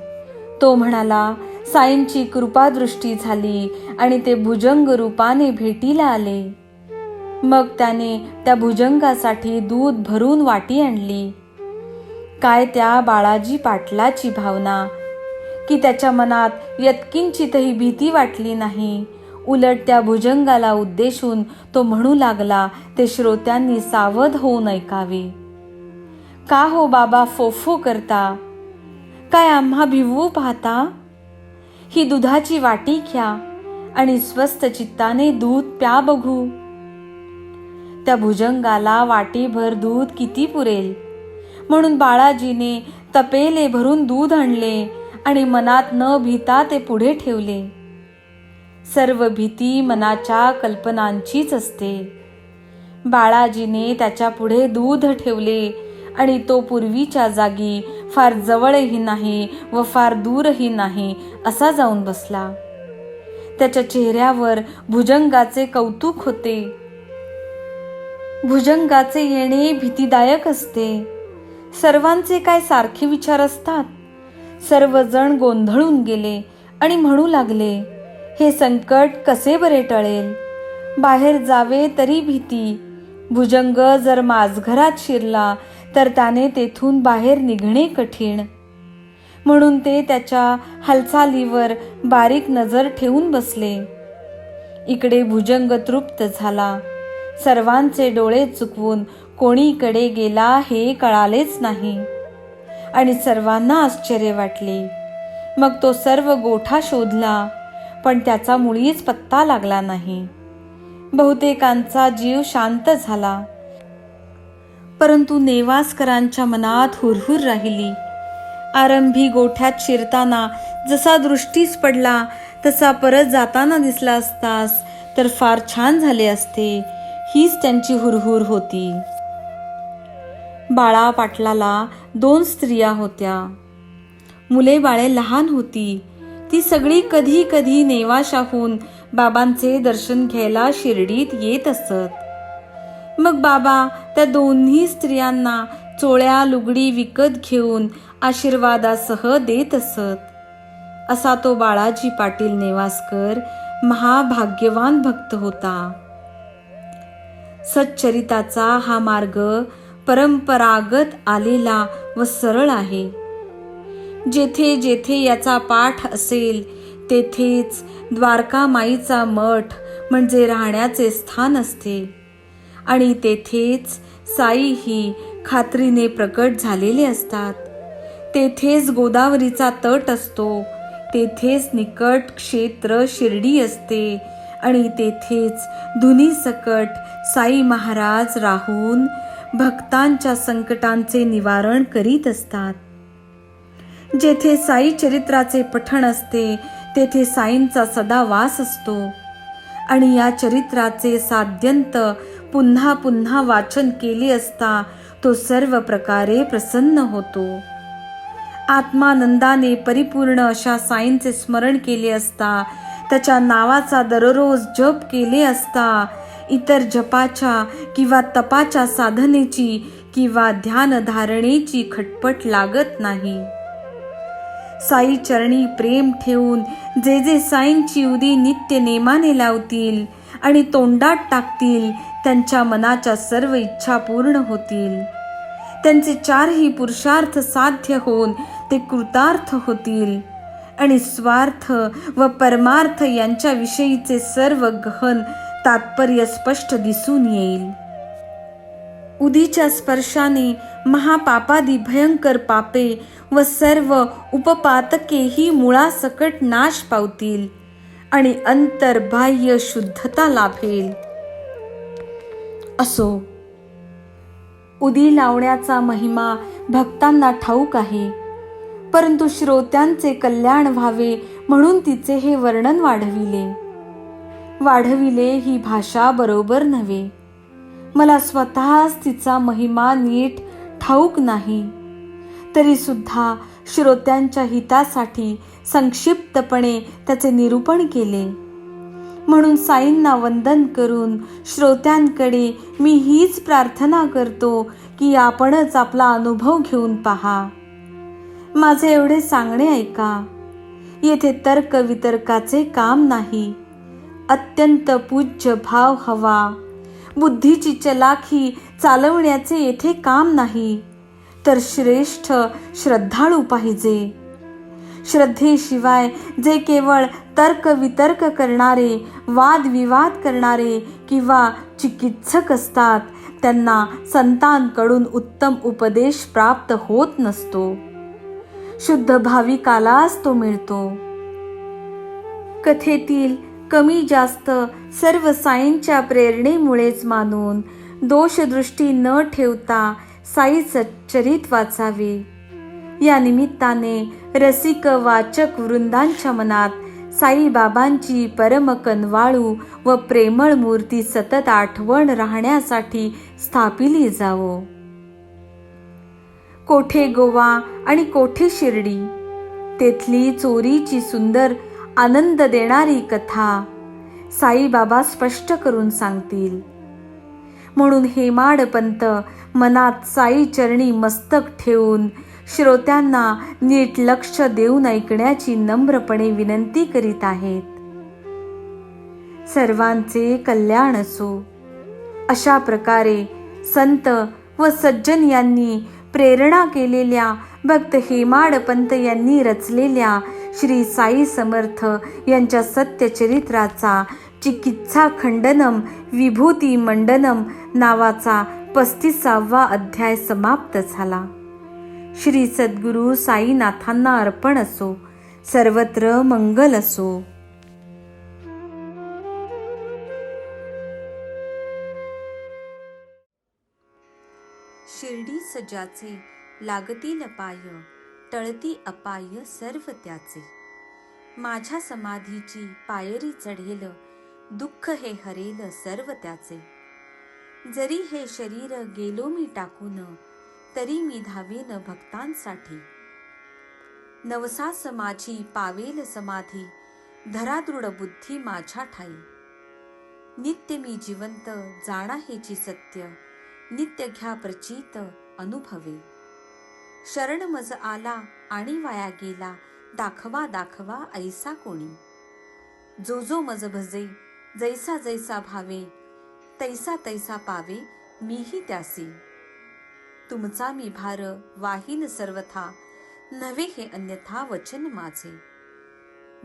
तो म्हणाला, साईंची कृपादृष्टी झाली आणि ते भुजंग रूपाने भेटीला आले. मग त्याने त्या भुजंगासाठी दूध भरून वाटी आणली. काय त्या बाळाजी पाटलाची भावना की त्याच्या मनात यत्किंचितही भीती वाटली नाही. उलट त्या भुजंगाला उद्देशून तो म्हणू लागला ते श्रोत्यांनी सावध होऊन ऐकावे. का हो बाबा फोफो करता, काय आम्हा भिवू पाहता? ही दुधाची वाटी घ्या आणि स्वस्थ चित्ताने दूध प्या बघू. त्या भुजंगाला वाटीभर दूध किती पुरेल म्हणून बाळाजीने तपेले भरून दूध आणले आणि मनात न भीता ते पुढे ठेवले. सर्व भीती मनाच्या कल्पनांचीच असते. बाळाजीने त्याच्या पुढे दूध ठेवले आणि तो पूर्वीच्या जागी फार जवळही नाही व फार दूरही नाही असा जाऊन बसला. त्याच्या चेहऱ्यावर भुजंगाचे कौतुक होते. भुजंगाचे येणे भीतीदायक असते. सर्वांचे काय सारखे विचार असतात? सर्वजण गोंधळून गेले आणि म्हणू लागले, हे संकट कसे बरे टळेल? बाहेर जावे तरी भीती. भुजंग जर माझघरात शिरला तर त्याने तेथून बाहेर निघणे कठीण. म्हणून ते त्याच्या हालचालीवर बारीक नजर ठेवून बसले. इकडे भुजंग तृप्त झाला. सर्वांचे डोळे चुकवून कोणीकडे गेला हे कळालेच नाही आणि सर्वांना आश्चर्य वाटले. मग तो सर्व गोठा शोधला, पण त्याचा मुळीच पत्ता लागला नाही. बहुतेकांचा जीव शांत झाला, परंतु नेवासकरांच्या मनात हुरहुर राहिली. आरंभी गोठ्यात शिरताना जसा दृष्टीस पडला तसा परत जाताना दिसला असतास तर फार छान झाले असते, हीच त्यांची हुरहुर होती. बाळा पाटलाला 2 स्त्रिया होत्या. मुले बाळे लहान होती. ती सगळी कधी कधी नेवाशाहून बाबांचे दर्शन घ्यायला शिर्डीत येत असत. मग बाबा त्या दोन्ही स्त्रियांना चोळ्या लुगडी विकत घेऊन आशीर्वादासह देत असत. असा तो बाळाजी पाटील नेवासकर महाभाग्यवान भक्त होता. सच्चरिताचा हा मार्ग परंपरागत आलेला व सरळ आहे. जेथे जेथे याचा पाठ असेल तेथेच द्वारकामाईचा मठ म्हणजे राहण्याचे स्थान असते आणि तेथेच साई ही खात्रीने प्रकट झालेले असतात. तेथेच गोदावरीचा तट असतो, तेथेच निकट क्षेत्र शिर्डी असते आणि तेथेच धुनी सकट साई महाराज राहून भक्तांच्या संकटांचे निवारण करीत असतात. जेथे साई चरित्राचे पठण असते तेथे साईंचा सदा वास असतो आणि या चरित्राचे साध्यंत पुन्हा पुन्हा वाचन केले असता तो सर्व प्रकारे प्रसन्न होतो. आत्मानंदाने परिपूर्ण अशा साईंचे स्मरण केले असता, त्याच्या नावाचा दररोज जप केले असता, इतर जपाच्या किंवा तपाच्या साधनेची किंवा ध्यान धारणेची खटपट लागत नाही. साई चरणी प्रेम ठेवून जे जे साईंची उदी नित्य नेमाने लावतील आणि तोंडात टाकतील त्यांच्या मनाच्या सर्व इच्छा पूर्ण होतील. त्यांचे 4ही पुरुषार्थ साध्य होऊन ते कृतार्थ होतील आणि स्वार्थ व परमार्थ यांच्या विषयीचे सर्व गहन तात्पर्य स्पष्ट दिसून येईल. उदीच्या स्पर्शाने महापापादी भयंकर पापे व सर्व उपपातकेही मुळासकट नाश पावतील आणि अंतर्बाह्य शुद्धता लाभेल. असो, उदी लावण्याचा महिमा भक्तांना ठाऊक आहे, परंतु श्रोत्यांचे कल्याण व्हावे म्हणून तिचे हे वर्णन वाढविले ही भाषा बरोबर नव्हे. मला स्वतःच तिचा महिमा नीट ठाऊक नाही, तरी सुद्धा श्रोत्यांच्या हितासाठी संक्षिप्तपणे त्याचे निरूपण केले. म्हणून साईंना वंदन करून श्रोत्यांकडे मी हीच प्रार्थना करतो की आपणच आपला अनुभव घेऊन पहा. माझे एवढे सांगणे ऐका. येथे तर्क वितर्काचे काम नाही. अत्यंत पूज्य भाव हवा. बुद्धीची चलाखी चालवण्याचे येथे काम नाही, तर श्रेष्ठ श्रद्धाळू पाहिजे. श्रद्धेशिवाय जे केवळ तर्क वितर्क करणारे, वादविवाद करणारे किंवा चिकित्सक असतात त्यांना संतांकडून उत्तम उपदेश प्राप्त होत नसतो. शुद्ध भाविकालाच तो मिळतो. कथेतील कमी जास्त सर्व साईंच्या प्रेरणेमुळेच मानून दोषदृष्टी न ठेवता साई सच्चरित वाचावे. या निमित्ताने रसिक वाचक वृंदांच्या मनात साईबाबांची परम कनवाळू व प्रेमळ मूर्ती सतत आठवण राहण्यासाठी स्थापिली जावो. कोठे गोवा आणि कोठे शिर्डी, तेथली चोरीची सुंदर आनंद देणारी कथा साईबाबा स्पष्ट करून सांगतील. म्हणून हेमाडपंत मनात साई चरणी मस्तक ठेवून श्रोत्यांना नीट लक्ष देऊन ऐकण्याची नम्रपणे विनंती करीत आहेत. सर्वांचे कल्याण असो. अशा प्रकारे संत व सज्जन यांनी प्रेरणा केलेल्या भक्त हेमाडपंत यांनी रचलेल्या श्री साई समर्थ यांच्या सत्यचरित्राचा चिकित्सा खंडनम विभूती मंडनम नावाचा 35वा अध्याय समाप्त झाला. श्री सद्गुरु साईनाथांना अर्पण असो. सर्वत्र मंगल असो. शिर्डी सजाचे लागतील पाय, टळती अपाय सर्व त्याचे. माझ्या समाधीची पायरी चढेल, दुःख हे हरेल सर्व त्याचे. जरी हे शरीर गेलो मी टाकून, तरी मी धावेन भक्तांसाठी. नवसास माझी पावेल समाधी, धरा दृढ बुद्धी माझ्या ठाई. नित्य मी जिवंत जाणा हेची सत्य, नित्य घ्या प्रचित अनुभवे. शरण मज आला आणि वाया गेला, दाखवा दाखवा ऐसा कोणी. जो जो मज भजे जैसा जैसा भावे, तैसा तैसा पावे मीही त्यासी. तुमचा मी भार वाहीन सर्वथा, नव्हे हे अन्यथा वचन माझे.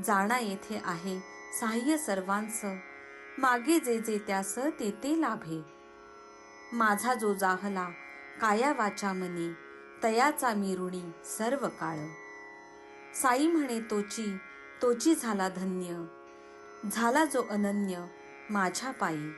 जाणा येथे आहे सहाय्य सर्वांचं, मागे जे जे त्यास ते ते लाभे. माझा जो जाहला काया वाचा मनी, तयाचा मी ऋणी सर्व काळ. साई म्हणे तोची तोची झाला धन्य, झाला जो अनन्य माझ्या पायी.